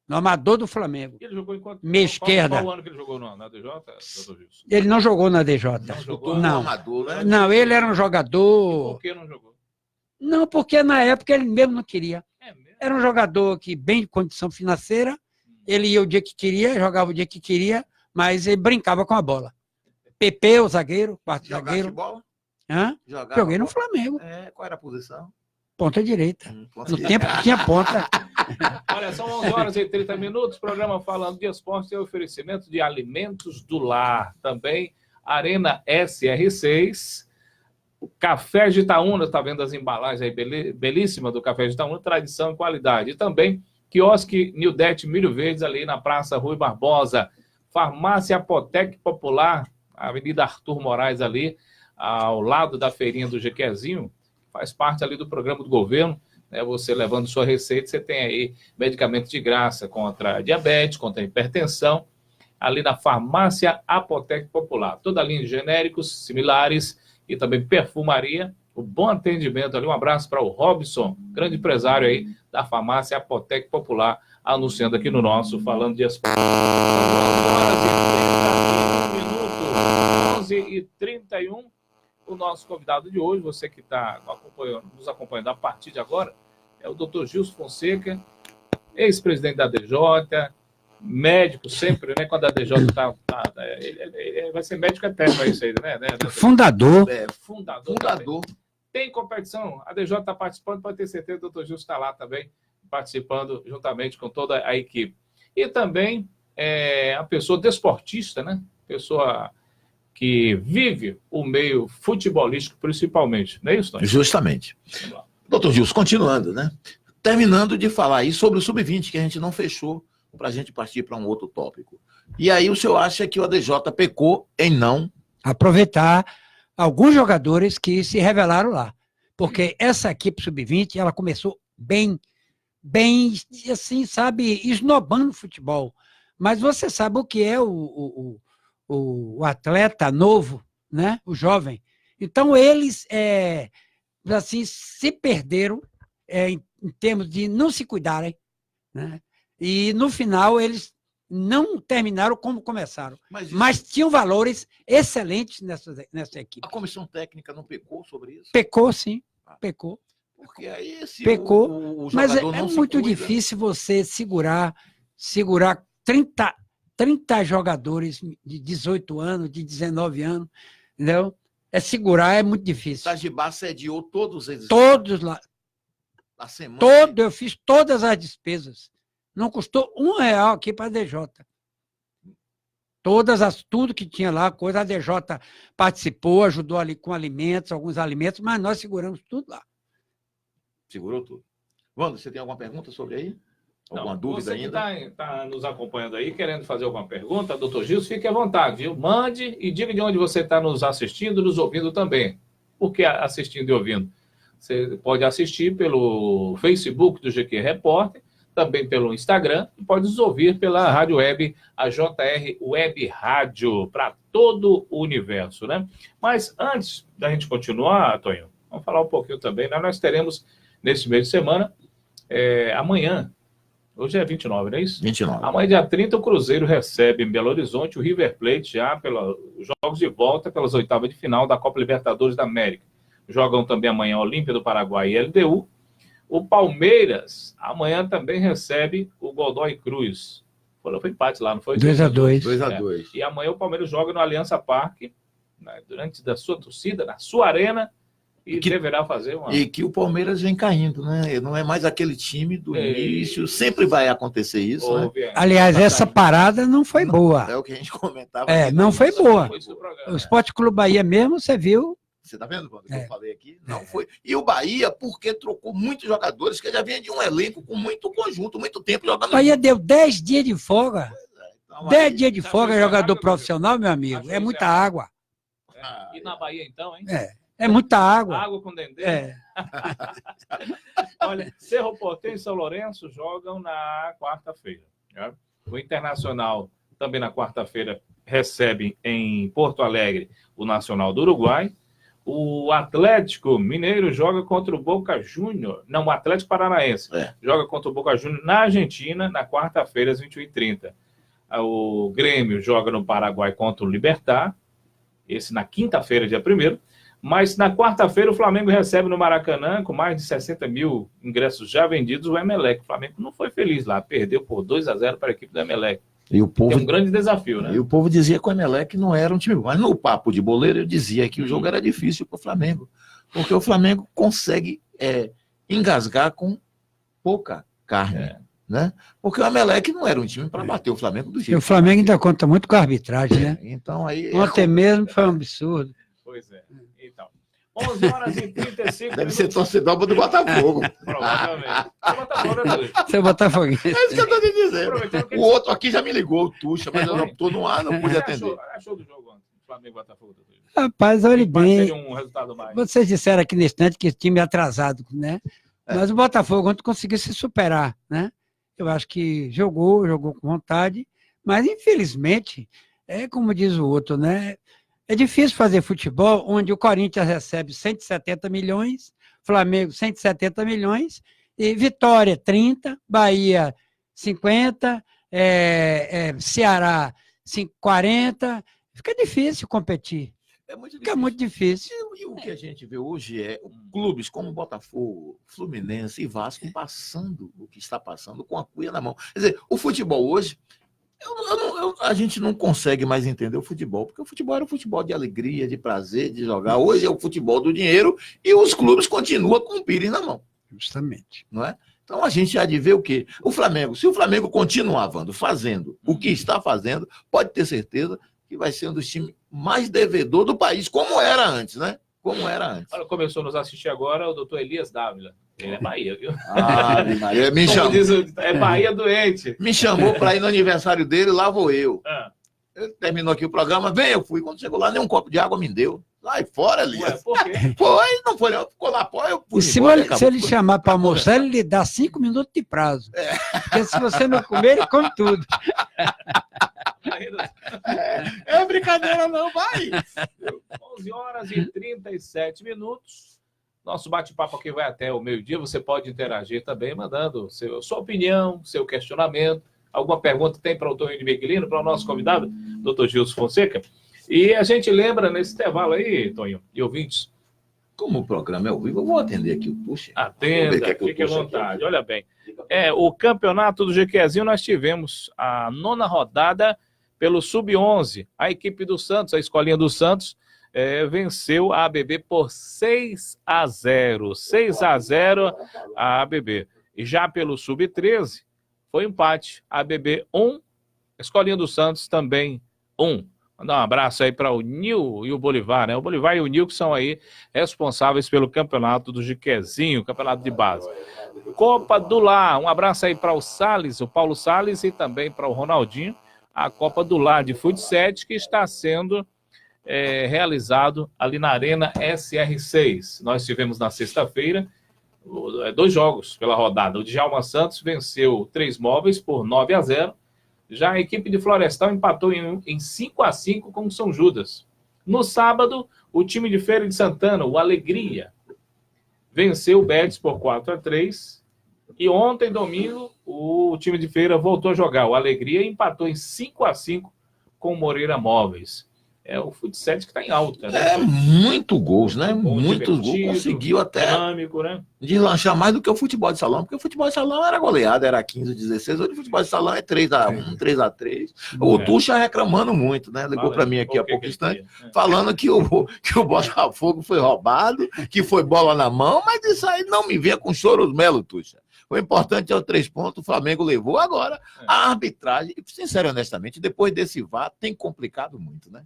no Amador do Flamengo. Ele jogou em quanto? Meia esquerda. Qual ano que ele jogou na DJ, doutor Gilson? Ele não jogou na DJ. Não jogou? No Não. Amador, né? Não, ele era um E jogador... por que não jogou? Não, porque na época ele mesmo não queria. É mesmo? Era um jogador que bem de condição financeira, ele ia o dia que queria, jogava o dia que queria, mas ele brincava com a bola. Pepe, o zagueiro, quarto Jogaste zagueiro. bola? Hã? Jogava Joguei no bola? Flamengo, Qual era a posição? ponta direita. Ponta No direita. tempo que tinha ponta. Olha, são 11 horas e 30 minutos. Programa Falando de Esporte tem oferecimento de alimentos do lar. Também Arena SR6. O Café de Itaúna, está vendo as embalagens aí belíssima do Café de Itaúna, tradição e qualidade. E também Quiosque Nildete Milho Verdes, ali na Praça Rui Barbosa. Farmácia Apotec Popular, Avenida Arthur Moraes, ali, ao lado da feirinha do Jequezinho, faz parte ali do programa do governo, né? Você levando sua receita, você tem aí medicamento de graça contra diabetes, contra hipertensão, ali na Farmácia Apotec Popular. Toda a linha de genéricos similares e também perfumaria, o bom atendimento ali. Um abraço para o Robson, grande empresário aí da Farmácia Apotec Popular, anunciando aqui no nosso Falando de Esporte. São 11h31. O nosso convidado de hoje, você que está nos acompanhando a partir de agora, é o Dr. Gilson Fonseca, ex-presidente da DJ, médico sempre, né? Quando a DJ ele vai ser médico eterno, é isso aí, né? Fundador. Fundador. Tem competição, a DJ está participando, pode ter certeza que o Dr. Gilson está lá também, participando juntamente com toda a equipe. E também a pessoa desportista, né? Pessoa que vive o meio futebolístico principalmente, não é isso, Tony? Justamente. Doutor Gilson, continuando, né? Terminando de falar aí sobre o Sub-20, que a gente não fechou, para a gente partir para um outro tópico. E aí o senhor acha que o ADJ pecou em não aproveitar alguns jogadores que se revelaram lá. Porque essa equipe Sub-20, ela começou bem, assim, sabe, esnobando o futebol. Mas você sabe o que é o atleta novo, né? O jovem. Então, eles, assim, se perderam em termos de não se cuidarem, né? E, no final, eles não terminaram como começaram. Mas tinham valores excelentes nessa equipe. A comissão técnica não pecou sobre isso? Pecou, sim. Pecou. Porque aí se pecou, o mas jogador é não se muito cuida... difícil você segurar 30 jogadores de 18 anos, de 19 anos, entendeu? Segurar é muito difícil. Itajibá sediou todos eles. Todos lá. A semana. Eu fiz todas as despesas. Não custou R$1 aqui para a DJ. Tudo que tinha lá, coisa, a DJ participou, ajudou ali com alimentos, alguns alimentos, mas nós seguramos tudo lá. Segurou tudo. Wanda, você tem alguma pergunta sobre aí? Alguma dúvida ainda? Você que está nos acompanhando aí, querendo fazer alguma pergunta, doutor Gilson, fique à vontade, viu? Mande e diga de onde você está nos assistindo, nos ouvindo também. Por que assistindo e ouvindo? Você pode assistir pelo Facebook do GQ Repórter, também pelo Instagram, e pode nos ouvir pela rádio web, a JR Web Rádio, para todo o universo, né? Mas antes da gente continuar, Tonho, vamos falar um pouquinho também, né? Nós teremos, nesse mês de semana, amanhã, hoje é 29, não é isso? 29. Amanhã, dia 30, o Cruzeiro recebe em Belo Horizonte o River Plate, já pelos jogos de volta, pelas oitavas de final da Copa Libertadores da América. Jogam também amanhã Olímpia do Paraguai e LDU. O Palmeiras, amanhã também recebe o Godoy Cruz. Foi empate lá, não foi? 2-2. 2-2. E amanhã o Palmeiras joga no Aliança Parque, né, durante da sua torcida, na sua arena, e deverá fazer uma... E que o Palmeiras vem caindo, né? Não é mais aquele time do início, sempre vai acontecer isso, né? Aliás, essa parada não foi boa. É o que a gente comentava. Não foi boa. O Esporte Clube Bahia mesmo, você viu... Você está vendo, Wanda, que eu falei aqui? Não foi. E o Bahia, porque trocou muitos jogadores, que já vinha de um elenco com muito conjunto, muito tempo jogando. O Bahia deu 10 dias de folga. Então, 10 dias de folga, jogador profissional, meu amigo. É muita água. E na Bahia, então, hein? É muita água. Água com dendê. Olha, Cerro Porteño e São Lourenço jogam na quarta-feira. Né? O Internacional, também na quarta-feira, recebe em Porto Alegre o Nacional do Uruguai. O Atlético Mineiro joga contra o Boca Juniors. Não, o Atlético Paranaense. Joga contra o Boca Juniors na Argentina, na quarta-feira, às 21h30. O Grêmio joga no Paraguai contra o Libertad. Esse na quinta-feira, dia 1º. Mas na quarta-feira o Flamengo recebe no Maracanã, com mais de 60 mil ingressos já vendidos, o Emelec. O Flamengo não foi feliz lá, perdeu por 2-0 para a equipe do Emelec. E o povo, é um grande desafio, né? E o povo dizia que o Emelec não era um time. Mas no papo de boleiro eu dizia que o jogo era difícil para o Flamengo. Porque o Flamengo consegue engasgar com pouca carne. Né? Porque o Emelec não era um time para bater o Flamengo do jeito. E o Flamengo ainda conta muito com a arbitragem, né? Então aí. Ontem mesmo foi um absurdo. Pois é. Então, 11h35. Deve ser torcedor do Botafogo. Provavelmente. O Botafogo é doido. Seu Botafoguense. É isso que eu estou te dizendo. O outro aqui já me ligou, o Tuxa, mas eu não estou no ar, não pude atender. Achou do jogo ontem? Flamengo e Botafogo. Rapaz, olhe bem. Seria um resultado mais. Vocês disseram aqui nesse instante que o time é atrasado, né? Mas o Botafogo ontem conseguiu se superar, né? Eu acho que jogou com vontade, mas infelizmente, como diz o outro, né? É difícil fazer futebol onde o Corinthians recebe 170 milhões, Flamengo 170 milhões, e Vitória 30, Bahia 50, Ceará 40. Fica difícil competir. Fica muito difícil. E o que a gente vê hoje é clubes como Botafogo, Fluminense e Vasco passando o que está passando com a cuia na mão. Quer dizer, o futebol hoje, a gente não consegue mais entender o futebol, porque o futebol era um futebol de alegria, de prazer, de jogar. Hoje é o futebol do dinheiro e os clubes continuam com o pires na mão. Justamente. Não é? Então a gente já de ver o quê? O Flamengo, se o Flamengo continuar fazendo o que está fazendo, pode ter certeza que vai ser um dos times mais devedor do país, como era antes, né? Como era antes. Olha, começou a nos assistir agora o doutor Elias Dávila. Ele é Bahia, viu? Maria, me chamou. É Bahia doente. Me chamou para ir no aniversário dele, lá vou eu. Ele terminou aqui o programa, eu fui. Quando chegou lá, nem um copo de água me deu. Sai fora, Elias. Por quê? Não foi, não. Ficou lá fora, eu fui. Se ele chamar para almoçar, ele lhe dá 5 minutos de prazo. Porque se você não comer, ele come tudo. É brincadeira não, vai. 11h37. Nosso bate-papo aqui vai até o meio-dia. Você pode interagir também, mandando sua opinião, seu questionamento. Alguma pergunta tem para o Toninho de Miguelino, para o nosso convidado, Dr. Gilson Fonseca. E a gente lembra nesse intervalo aí, Toninho, e ouvintes. Como o programa é ao vivo, eu vou atender aqui o Puxa. Atenda, fique à vontade. Aqui. Olha bem. O campeonato do GQzinho, nós tivemos a 9ª rodada pelo Sub-11. A equipe do Santos, a escolinha do Santos, venceu a ABB por 6-0. 6-0 a ABB. E já pelo Sub-13, foi empate. A ABB 1, a escolinha do Santos também 1. Mandar um abraço aí para o Nil e o Bolivar, né? O Bolivar e o Nil que são aí responsáveis pelo campeonato do Jiquezinho, campeonato de base. Copa do Lar, um abraço aí para o Salles, o Paulo Salles e também para o Ronaldinho. A Copa do Lar de Futsal que está sendo realizado ali na Arena SR6. Nós tivemos na sexta-feira 2 jogos pela rodada. O Djalma Santos venceu 3 móveis por 9-0. Já a equipe de Florestal empatou em 5-5 com o São Judas. No sábado, o time de Feira de Santana, o Alegria, venceu o Betis por 4-3. E ontem, domingo, o time de Feira voltou a jogar. O Alegria empatou em 5-5 com o Moreira Móveis. O futsal que está em alta, né? Muito gols, né? Muitos gols. Conseguiu até dinâmico, né? Deslanchar mais do que o futebol de salão, porque o futebol de salão era goleada, era 15-16. Hoje o futebol de salão é 3-1, 3-3. O Tuxa reclamando muito, né? Ligou para mim aqui há pouco instante, falando que o Botafogo foi roubado, que foi bola na mão, mas isso aí não me venha com choros melo, Tuxa. O importante é o 3 pontos, o Flamengo levou. Agora, a arbitragem, sincero e honestamente, depois desse VAR, tem complicado muito, né?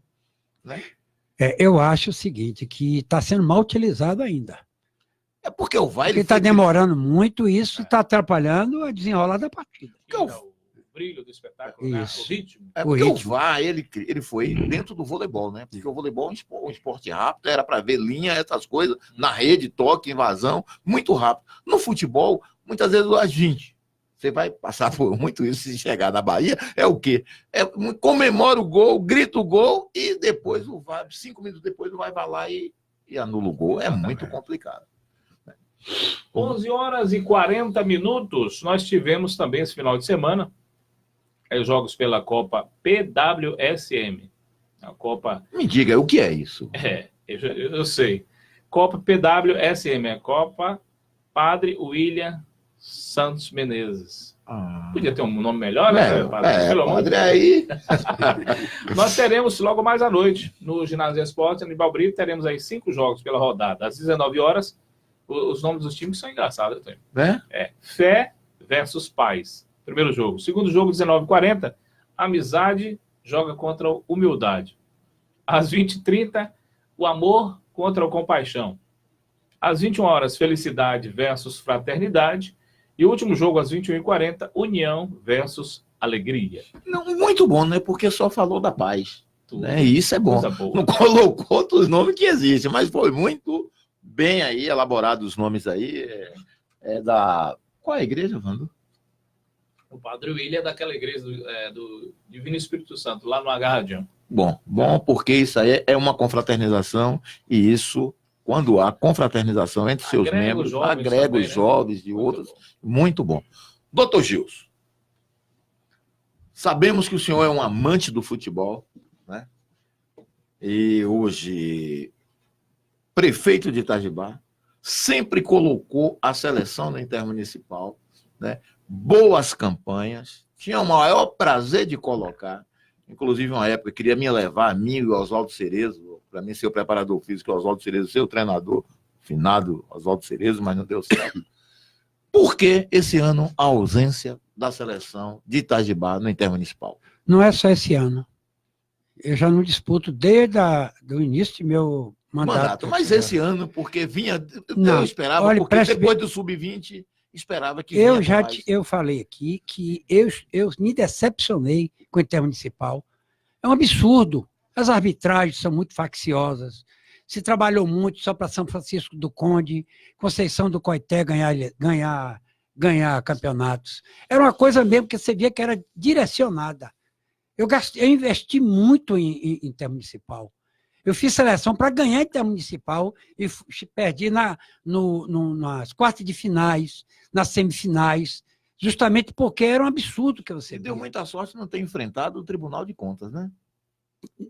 Eu acho o seguinte, que está sendo mal utilizado ainda. É porque o VAR... Ele está demorando muito e isso está atrapalhando a desenrolar da partida. O brilho do espetáculo, né? O ritmo. Porque o VAR, ele foi dentro do voleibol, né? Porque o voleibol é um esporte rápido, era para ver linha, essas coisas, na rede, toque, invasão, muito rápido. No futebol, muitas vezes a gente... Você vai passar por muito isso se chegar na Bahia, é o quê? Comemora o gol, grita o gol e depois o VAR, 5 minutos depois, o VAR vai lá e e anula o gol. É muito complicado. 11 horas e 40 minutos. Nós tivemos também esse final de semana jogos pela Copa PWSM. A Copa... Me diga, o que é isso? Eu sei. Copa PWSM, a Copa Padre William Santos Menezes. Podia ter um nome melhor, né? Padre aí. Nós teremos logo mais à noite, no Ginásio Esporte, no Balbrito, teremos aí 5 jogos pela rodada. Às 19 horas, os nomes dos times são engraçados. Fé versus Paz. Primeiro jogo. Segundo jogo, 19h40, Amizade joga contra o Humildade. Às 20h30, o Amor contra o Compaixão. Às 21 horas, Felicidade versus Fraternidade. E o último jogo, às 21h40, União versus Alegria. Não, muito bom, né? Porque só falou da paz. Né? E isso é bom. Não colocou outros nomes que existem, mas foi muito bem aí elaborado os nomes aí. Da... Qual é a igreja, Vando? O Padre William é daquela igreja do Divino Espírito Santo, lá no Agarradião. Bom, porque isso aí é uma confraternização, e isso, quando há confraternização entre seus membros, agrega os jovens de outros, muito bom. Doutor Gilson, sabemos que o senhor é um amante do futebol, né? E hoje, prefeito de Itajibá, sempre colocou a seleção na Intermunicipal, né? Boas campanhas, tinha o maior prazer de colocar, inclusive uma época queria me levar, a mim e o Oswaldo Cerezo, para mim ser o preparador físico, o Oswaldo Cerezo ser o treinador, finado Oswaldo Cerezo, mas não deu certo. Por que esse ano a ausência da seleção de Itajibá no Intermunicipal? Não é só esse ano. Eu já não disputo desde o início do meu mandato. Mas esse ano, porque vinha... eu esperava, olha, porque depois do Sub-20... esperava que eu falei aqui que eu me decepcionei com o Intermunicipal. É um absurdo. As arbitragens são muito facciosas. Se trabalhou muito só para São Francisco do Conde, Conceição do Coité ganhar campeonatos. Era uma coisa mesmo que você via que era direcionada. Eu investi muito em Intermunicipal. Eu fiz seleção para ganhar Intermunicipal e perdi nas quartas de finais, nas semifinais, justamente porque era um absurdo que você deu muita sorte não ter enfrentado o Tribunal de Contas, né?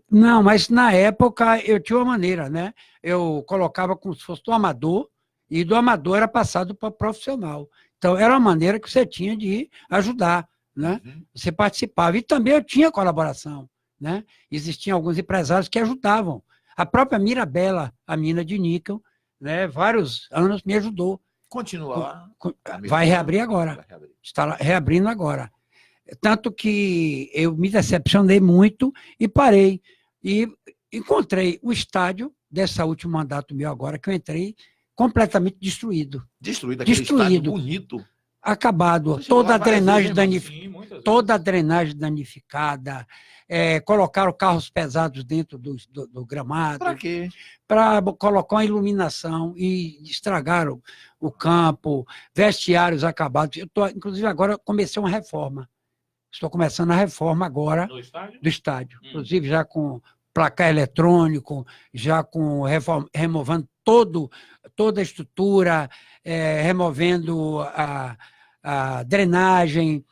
Não, mas na época eu tinha uma maneira, né? Eu colocava como se fosse do amador, e do amador era passado para profissional. Então era uma maneira que você tinha de ajudar, né? Você participava. E também eu tinha colaboração, né? Existiam alguns empresários que ajudavam. A própria Mirabela, a mina de níquel, né, vários anos me ajudou. Continua lá? Vai reabrir agora. Está reabrindo agora. Tanto que eu me decepcionei muito e parei. E encontrei o estádio desse último mandato meu agora, que eu entrei completamente destruído. Destruído, aquele estádio bonito. Acabado, toda a drenagem danificada, colocaram carros pesados dentro do gramado. Para quê? Para colocar uma iluminação e estragaram o campo, vestiários acabados. Inclusive, agora comecei uma reforma. Estou começando a reforma agora do estádio. Inclusive, já com placar eletrônico, já com removendo toda a estrutura, removendo a drenagem,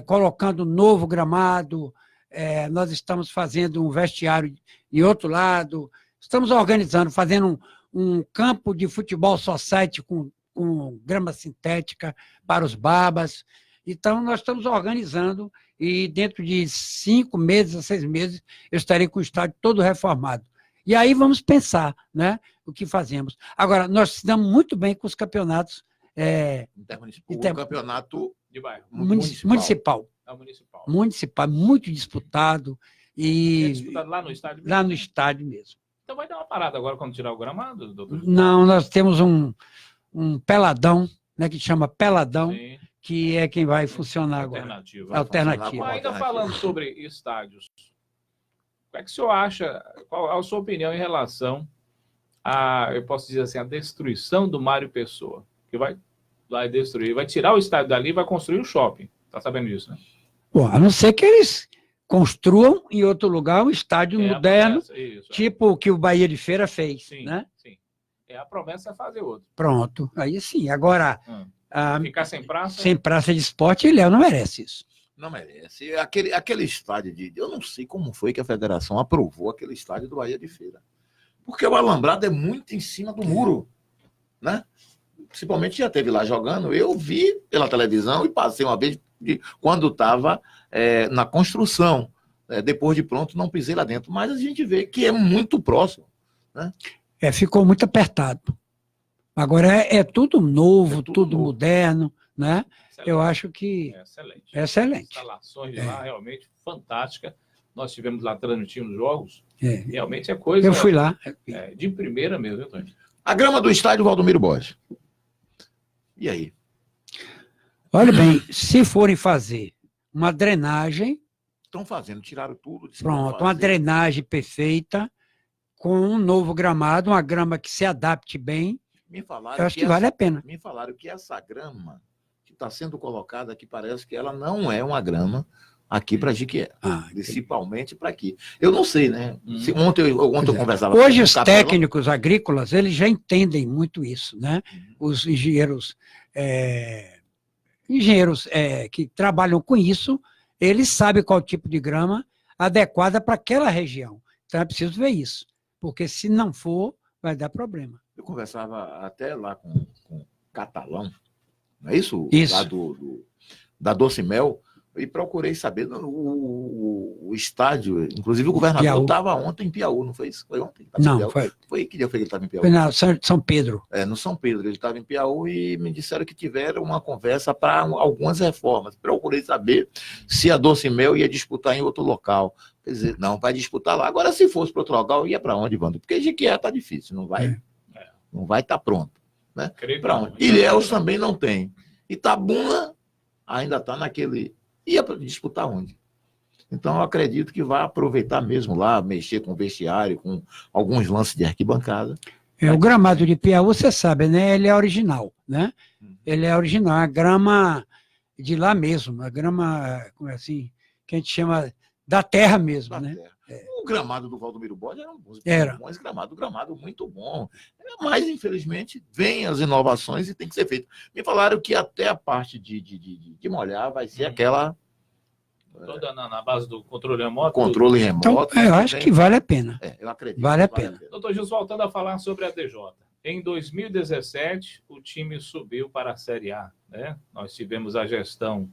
colocando novo gramado. Nós estamos fazendo um vestiário em outro lado. Estamos organizando, fazendo um campo de futebol society com grama sintética para os babas. Então, nós estamos organizando e dentro de 5 meses a 6 meses eu estarei com o estádio todo reformado. E aí vamos pensar, né, o que fazemos. Agora, nós estamos muito bem com os campeonatos... o campeonato de bairro. Municipal. Municipal, muito disputado. E é disputado lá no estádio mesmo? Lá no estádio mesmo. Então vai dar uma parada agora quando tirar o gramado, doutor? Não, nós temos um peladão, né, que chama Peladão, sim, que é quem vai funcionar agora. Alternativa. Ainda falando sobre estádios, o que é que o senhor acha, qual a sua opinião em relação eu posso dizer assim, a destruição do Mário Pessoa, que vai destruir, vai tirar o estádio dali e vai construir um shopping. Está sabendo disso, né? Bom, a não ser que eles construam em outro lugar um estádio moderno, tipo o que o Bahia de Feira fez, sim, né? Sim. A promessa é fazer outro. Pronto, aí sim. Agora, Ficar sem praça? sem praça de esporte, Ilhéus não merece isso. Não merece. Aquele estádio eu não sei como foi que a federação aprovou aquele estádio do Bahia de Feira. Porque o alambrado é muito em cima do muro, né? Principalmente já esteve lá jogando, eu vi pela televisão e passei uma vez quando estava na construção. Depois de pronto, não pisei lá dentro. Mas a gente vê que é muito próximo, né? Ficou muito apertado. Agora é tudo novo, tudo novo. moderno, né? Excelente. Eu acho que Excelente. é excelente. Instalações de lá realmente fantástica. Nós tivemos lá transmitindo jogos. É. Realmente é coisa Eu fui lá. de primeira mesmo, viu, Tony? A grama do estádio Valdomiro Borges. E aí? Olha bem, se forem fazer uma drenagem, Estão fazendo, tiraram tudo. pronto, uma drenagem perfeita, com um novo gramado, uma grama que se adapte bem, Me falaram eu acho que vale a pena. Me falaram que essa grama que está sendo colocada aqui, parece que ela não é uma grama aqui para Jequié. Principalmente para aqui. Eu não sei, né? Ontem eu conversava Hoje com os técnicos agrícolas, eles já entendem muito isso, né? Os engenheiros que trabalham com isso, eles sabem qual tipo de grama adequada para aquela região. Então é preciso ver isso, porque se não for, vai dar problema. Eu conversava até lá com o Catalão, não é isso? Isso. Lá da Doce Mel, e procurei saber o estádio, inclusive o governador estava ontem em Piauí, não foi isso? Foi ontem? Não, foi que dia foi que ele estava em Piauí? Foi na São Pedro. No São Pedro, ele estava em Piauí e me disseram que tiveram uma conversa para algumas reformas. Procurei saber se a Doce Mel ia disputar em outro local. Quer dizer, não, vai disputar lá. Agora, se fosse para outro local, ia para onde, Wando? Porque Jequié está difícil, não vai estar pronto. Né? Para onde? Ilhéus também não tem. Itabuna ainda está naquele... Ia disputar onde? Então, eu acredito que vai aproveitar mesmo lá, mexer com o vestiário, com alguns lances de arquibancada. O gramado de Piauí, você sabe, né? Ele é original, né? Ele é original, a grama de lá mesmo, a grama, como é assim, que a gente chama da terra mesmo, né? O gramado do Valdomiro Borges era um bom gramado muito bom. Mas, infelizmente, vem as inovações e tem que ser feito. Me falaram que até a parte de molhar vai ser aquela... Toda na base do controle remoto. Controle remoto. Então, eu acho que vale a pena. Eu acredito. Vale a pena. Doutor Gilson, voltando a falar sobre a DJ. Em 2017, o time subiu para a Série A. Né? Nós tivemos a gestão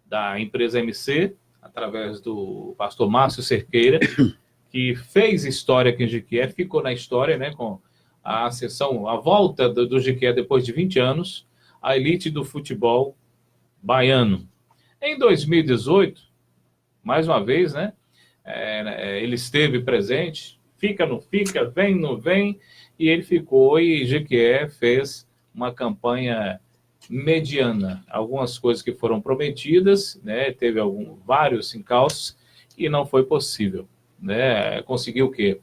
da empresa MC, através do pastor Márcio Cerqueira, que fez história aqui em Jequié, ficou na história, né, com a ascensão, a volta do Jequié depois de 20 anos, a elite do futebol baiano. Em 2018, mais uma vez, né, ele esteve presente, fica, não fica, vem, não vem, e ele ficou e Jequié fez uma campanha mediana. Algumas coisas que foram prometidas, né, teve vários encalços e não foi possível. Né? Conseguiu o quê?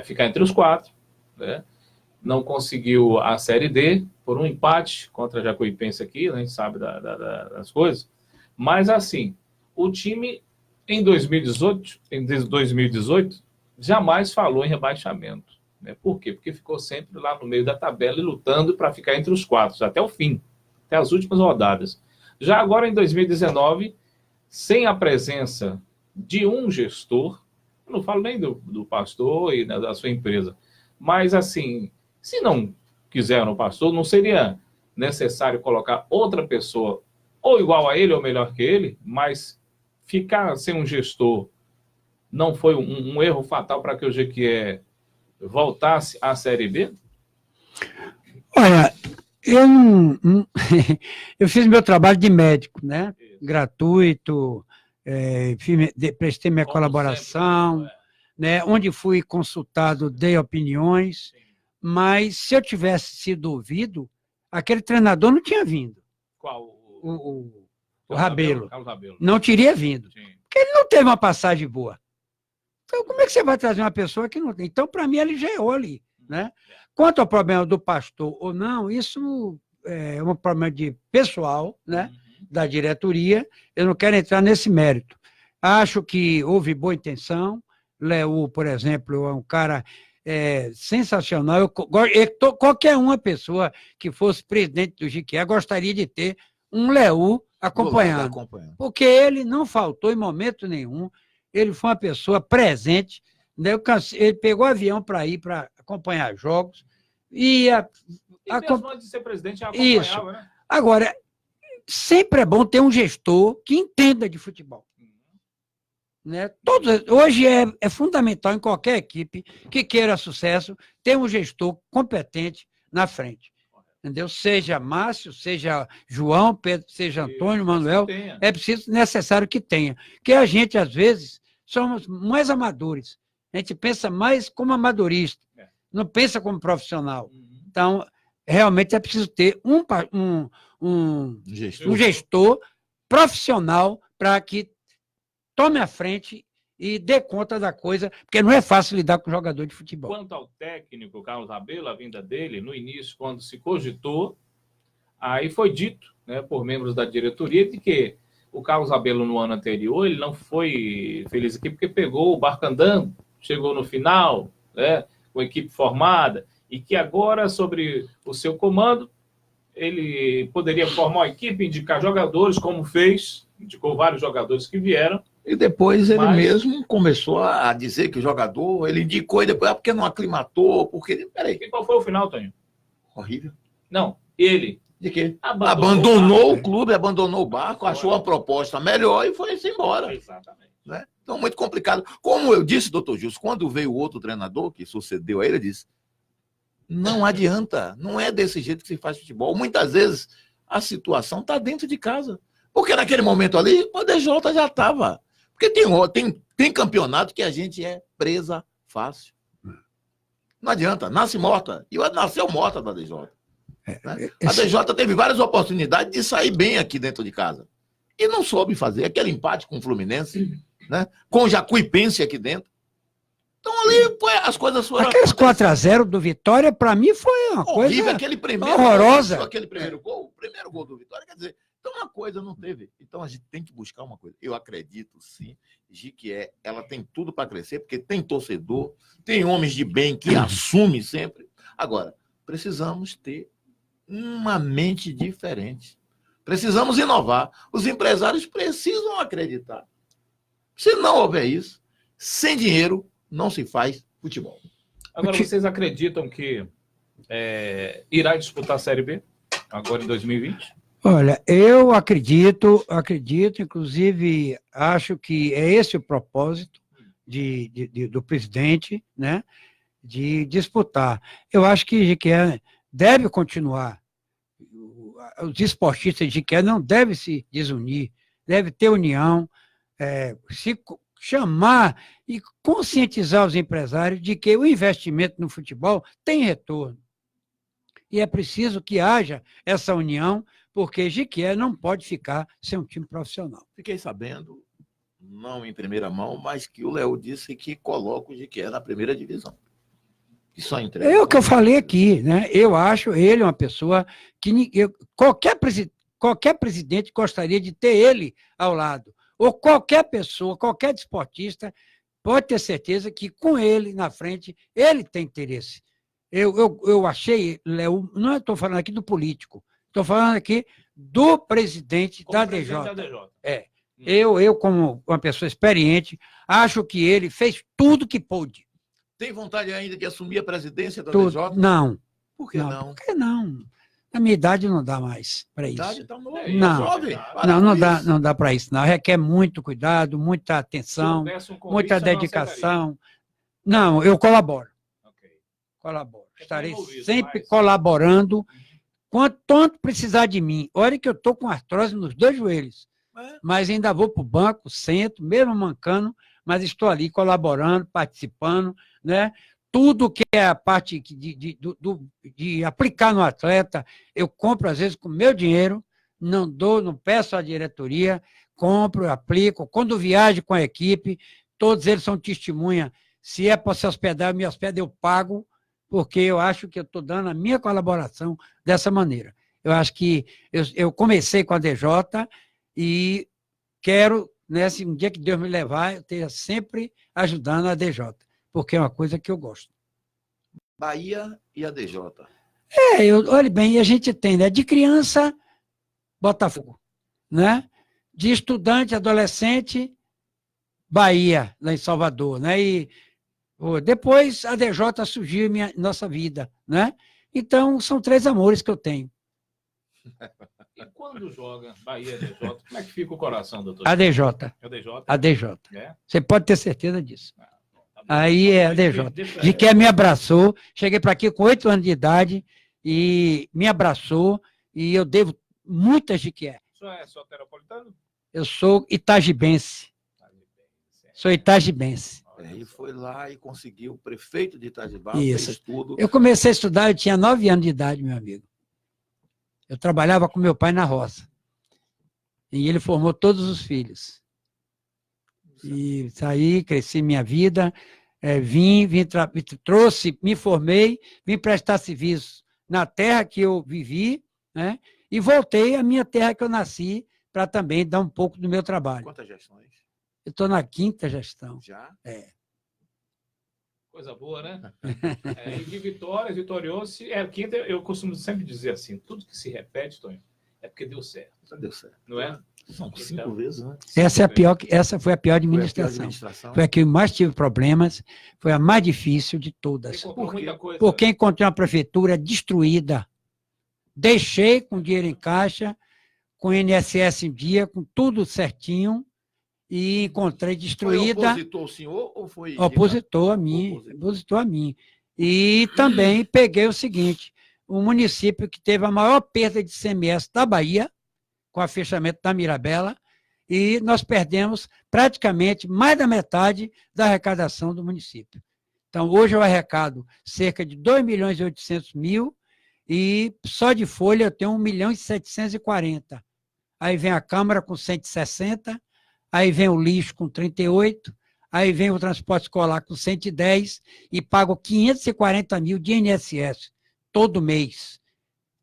Ficar entre os 4, né? Não conseguiu a Série D por um empate contra a Jacuipense aqui, a gente sabe das coisas, mas assim, o time em 2018 jamais falou em rebaixamento. Né? Por quê? Porque ficou sempre lá no meio da tabela e lutando para ficar entre os 4, até o fim, até as últimas rodadas. Já agora em 2019, sem a presença de um gestor, eu não falo nem do pastor e da sua empresa, mas assim, se não quiseram o pastor, não seria necessário colocar outra pessoa ou igual a ele ou melhor que ele, mas ficar sem um gestor não foi um erro fatal para que o Jequié voltasse à Série B? Olha, eu fiz meu trabalho de médico, né? Isso. Gratuito, prestei minha colaboração, sempre, né? Onde fui consultado, dei opiniões, sim. Mas se eu tivesse sido ouvido, aquele treinador não tinha vindo. Qual? O Rabelo. Carlos Rabelo. Não teria vindo, sim. Porque ele não teve uma passagem boa. Então, como é que você vai trazer uma pessoa que não tem? Então, para mim, ele já errou ali, né? Quanto ao problema do pastor ou não, isso é um problema de pessoal, né? Da diretoria. Eu não quero entrar nesse mérito. Acho que houve boa intenção. Leu, por exemplo, é um cara sensacional. Qualquer uma pessoa que fosse presidente do Jequié gostaria de ter um Leu acompanhando, porque ele não faltou em momento nenhum, ele foi uma pessoa presente, né? Ele pegou avião para ir para acompanhar jogos, e mesmo antes de ser presidente, já acompanhava, isso. Né? Agora, sempre é bom ter um gestor que entenda de futebol. Né? Hoje é fundamental em qualquer equipe que queira sucesso ter um gestor competente na frente. Entendeu? Seja Márcio, seja João, Pedro, seja Antônio, Manuel, é necessário que tenha. Porque a gente, às vezes, somos mais amadores. A gente pensa mais como amadorista, não pensa como profissional. Então, realmente é preciso ter um gestor profissional para que tome a frente e dê conta da coisa, porque não é fácil lidar com jogador de futebol. Quanto ao técnico Carlos Rabelo, a vinda dele, no início, quando se cogitou, aí foi dito, né, por membros da diretoria, de que o Carlos Rabelo, no ano anterior, ele não foi feliz aqui, porque pegou o barco andando, chegou no final, né, com a equipe formada, e que agora, sobre o seu comando, ele poderia formar uma equipe, indicar jogadores, como fez, indicou vários jogadores que vieram. E depois ele mesmo começou a dizer que o jogador, ele indicou e depois, porque não aclimatou, porque... Peraí. E qual foi o final, Tonho? Horrível. Não, ele... De quê? Abandonou o clube, abandonou o barco, achou uma proposta melhor e foi-se embora. Exatamente. Né? Então, muito complicado. Como eu disse, doutor Gilson, quando veio o outro treinador que sucedeu a ele, ele disse, não adianta, não é desse jeito que se faz futebol. Muitas vezes a situação está dentro de casa. Porque naquele momento ali, o DJ já estava. Porque tem campeonato que a gente é presa fácil. Não adianta, nasce morta. E nasceu morta da DJ. Né? A DJ teve várias oportunidades de sair bem aqui dentro de casa. E não soube fazer. Aquele empate com o Fluminense, né? Com o Jacuipense aqui dentro. Então ali as coisas foram... Aqueles 4-0 do Vitória, para mim, foi uma horrível, coisa aquele primeiro horrorosa. Aquele primeiro gol, o primeiro gol do Vitória, quer dizer, então uma coisa não teve. Então a gente tem que buscar uma coisa. Eu acredito, sim, Jequié, ela tem tudo para crescer, porque tem torcedor, tem homens de bem que assumem sempre. Agora, precisamos ter uma mente diferente. Precisamos inovar. Os empresários precisam acreditar. Se não houver isso, sem dinheiro, não se faz futebol. Agora, vocês acreditam que irá disputar a Série B agora em 2020? Olha, eu acredito, inclusive acho que é esse o propósito do presidente, né, de disputar. Eu acho que Jequié deve continuar. Os esportistas de Jequié não devem se desunir, deve ter união, se chamar e conscientizar os empresários de que o investimento no futebol tem retorno. E é preciso que haja essa união, porque Jequié não pode ficar sem um time profissional. Fiquei sabendo, não em primeira mão, mas que o Léo disse que coloca o Jequié na primeira divisão. E só entrega. É o que eu falei aqui, né? Eu acho ele uma pessoa que qualquer presidente gostaria de ter ele ao lado. Ou qualquer pessoa, qualquer desportista, pode ter certeza que com ele na frente, ele tem interesse. Eu achei, Léo, não estou falando aqui do político, estou falando aqui do presidente da DJ. Eu, como uma pessoa experiente, acho que ele fez tudo que pôde. Tem vontade ainda de assumir a presidência da DJ? Não. Por que não? Por que não? A minha idade não dá mais para isso. Não dá para isso, não. Requer muito cuidado, muita atenção, muita dedicação. Não, eu colaboro. Colaboro. Estarei sempre colaborando, quanto precisar de mim. Olha que eu estou com artrose nos 2 joelhos, mas ainda vou para o banco, sento, mesmo mancando, mas estou ali colaborando, participando, né? Tudo que é a parte de aplicar no atleta, eu compro, às vezes, com meu dinheiro, não peço à diretoria, compro, aplico. Quando viajo com a equipe, todos eles são testemunha. Se é para se hospedar, eu me hospedo, eu pago, porque eu acho que eu estou dando a minha colaboração dessa maneira. Eu acho que eu comecei com a DJ e quero, né, se um dia que Deus me levar, eu esteja sempre ajudando a DJ. Porque é uma coisa que eu gosto. Bahia e ADJ. Olhe bem, a gente tem, né? De criança, Botafogo, né? De estudante, adolescente, Bahia, lá em Salvador, né? E depois a DJ surgiu em nossa vida, né? Então, são 3 amores que eu tenho. E quando joga Bahia e ADJ, como é que fica o coração, doutor? ADJ. ADJ? ADJ. É? Você pode ter certeza disso. Tá bom. Aí é ADJ. De que me abraçou, cheguei para aqui com 8 anos de idade e me abraçou e eu devo muitas de que é. O senhor é soteropolitano? Eu sou itagibense. Sou itagibense. E foi lá e conseguiu o prefeito de Itajibá, Isso. fez tudo. Eu comecei a estudar, eu tinha 9 anos de idade, meu amigo. Eu trabalhava com meu pai na roça. E ele formou todos os filhos. E saí, cresci minha vida, trouxe, me formei, vim prestar serviço na terra que eu vivi, né? E voltei à minha terra que eu nasci para também dar um pouco do meu trabalho. Quantas gestões? Eu estou na 5ª gestão. Já? Coisa boa, né? E de vitórias, vitoriou-se. Quinta, eu costumo sempre dizer assim, tudo que se repete, Tonho, é porque deu certo. Já deu certo. Não é? São 5 vezes, né? Essa foi a pior administração. Foi a que eu mais tive problemas, foi a mais difícil de todas. Porque encontrei uma prefeitura destruída. Deixei com dinheiro em caixa, com o INSS em dia, com tudo certinho, e encontrei destruída. Foi opositor ao senhor ou foi... Opositor a mim, opositor a mim. E também peguei o seguinte, o município que teve a maior perda de ICMS da Bahia, com o fechamento da Mirabela, e nós perdemos praticamente mais da metade da arrecadação do município. Então, hoje eu arrecado cerca de 2.800.000 e só de folha eu tenho 1.740.000. Aí vem a Câmara com 160, aí vem o lixo com 38, aí vem o transporte escolar com 110 e pago 540.000 de INSS todo mês.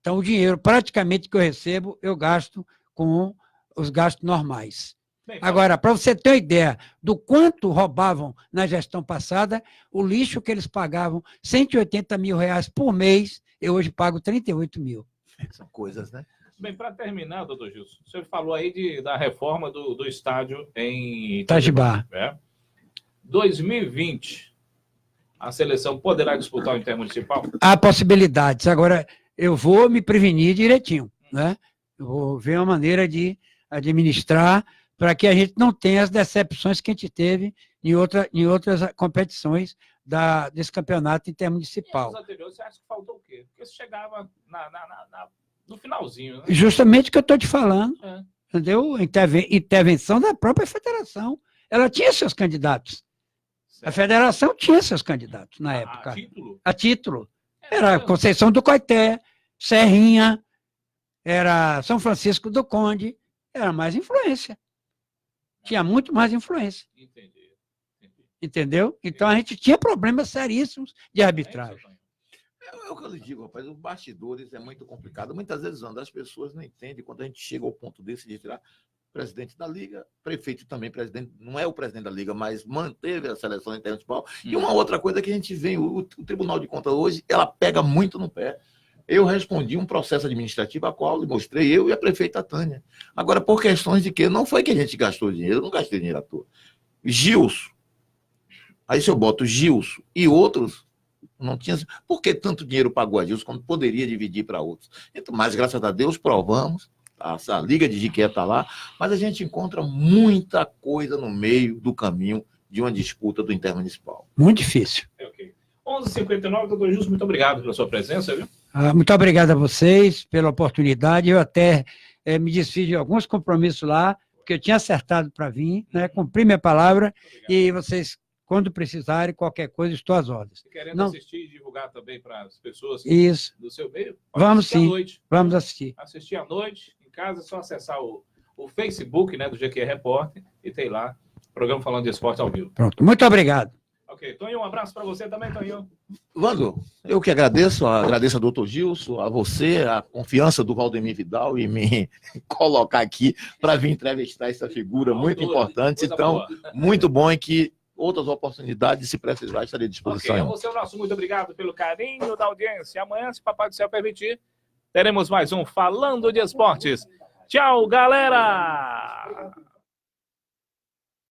Então, o dinheiro praticamente que eu recebo, eu gasto com os gastos normais. Agora, para você ter uma ideia do quanto roubavam na gestão passada, o lixo que eles pagavam, R$180.000 por mês, eu hoje pago 38.000. São coisas, né? Bem, para terminar, doutor Gilson, o senhor falou aí da reforma do estádio em Itajibá. 2020, a seleção poderá disputar o intermunicipal? Há possibilidades. Agora, eu vou me prevenir direitinho, né? Eu vou ver uma maneira de administrar para que a gente não tenha as decepções que a gente teve em outras competições desse campeonato intermunicipal. E nos anteriores, você acha que faltou o quê? Porque você chegava no finalzinho, né? Justamente o que eu estou te falando, entendeu? Intervenção da própria federação. Ela tinha seus candidatos. Certo. A federação tinha seus candidatos na época. A título? A título. Era Conceição do Coité, Serrinha, era São Francisco do Conde, era mais influência. Tinha muito mais influência. Entendi. Entendeu? Então a gente tinha problemas seríssimos de arbitragem. É o que eu lhe digo, rapaz, os bastidores é muito complicado. Muitas vezes, as pessoas não entendem quando a gente chega ao ponto desse de tirar presidente da Liga, prefeito também, presidente, não é o presidente da Liga, mas manteve a seleção intermunicipal. E uma outra coisa que a gente vê, o Tribunal de Contas hoje, ela pega muito no pé. Eu respondi um processo administrativo a qual mostrei eu e a prefeita Tânia. Agora, por questões de que não foi que a gente gastou dinheiro, eu não gastei dinheiro à toa. Gilson, aí se eu boto Gilson e outros, não tinha... Por que tanto dinheiro pagou a Gilson quando poderia dividir para outros? Então, mas, graças a Deus, provamos, a Liga de Jiquié está lá, mas a gente encontra muita coisa no meio do caminho de uma disputa do intermunicipal. Muito difícil. Ok. 11h59, doutor Gilson, muito obrigado pela sua presença, viu? Muito obrigado a vocês pela oportunidade. Eu até me desfiz de alguns compromissos lá, porque eu tinha acertado para vir, né? Cumpri minha palavra, e vocês, quando precisarem, qualquer coisa, estou às ordens. Querendo assistir e divulgar também para as pessoas do seu meio? Vamos sim, vamos assistir. Assistir à noite, em casa, é só acessar o Facebook, né, do GQ Repórter, e tem lá o programa Falando de Esporte ao vivo. Pronto, muito obrigado. Ok, Tonho, um abraço para você também, Tonho. Wando, eu que agradeço ao doutor Gilson, a você, a confiança do Valdemir Vidal e me colocar aqui para vir entrevistar essa figura muito importante. Então, muito bom é que outras oportunidades, se precisar, estarei à disposição. Ok, você é o nosso muito obrigado pelo carinho da audiência. Amanhã, se Papai do Céu permitir, teremos mais um Falando de Esportes. Tchau, galera!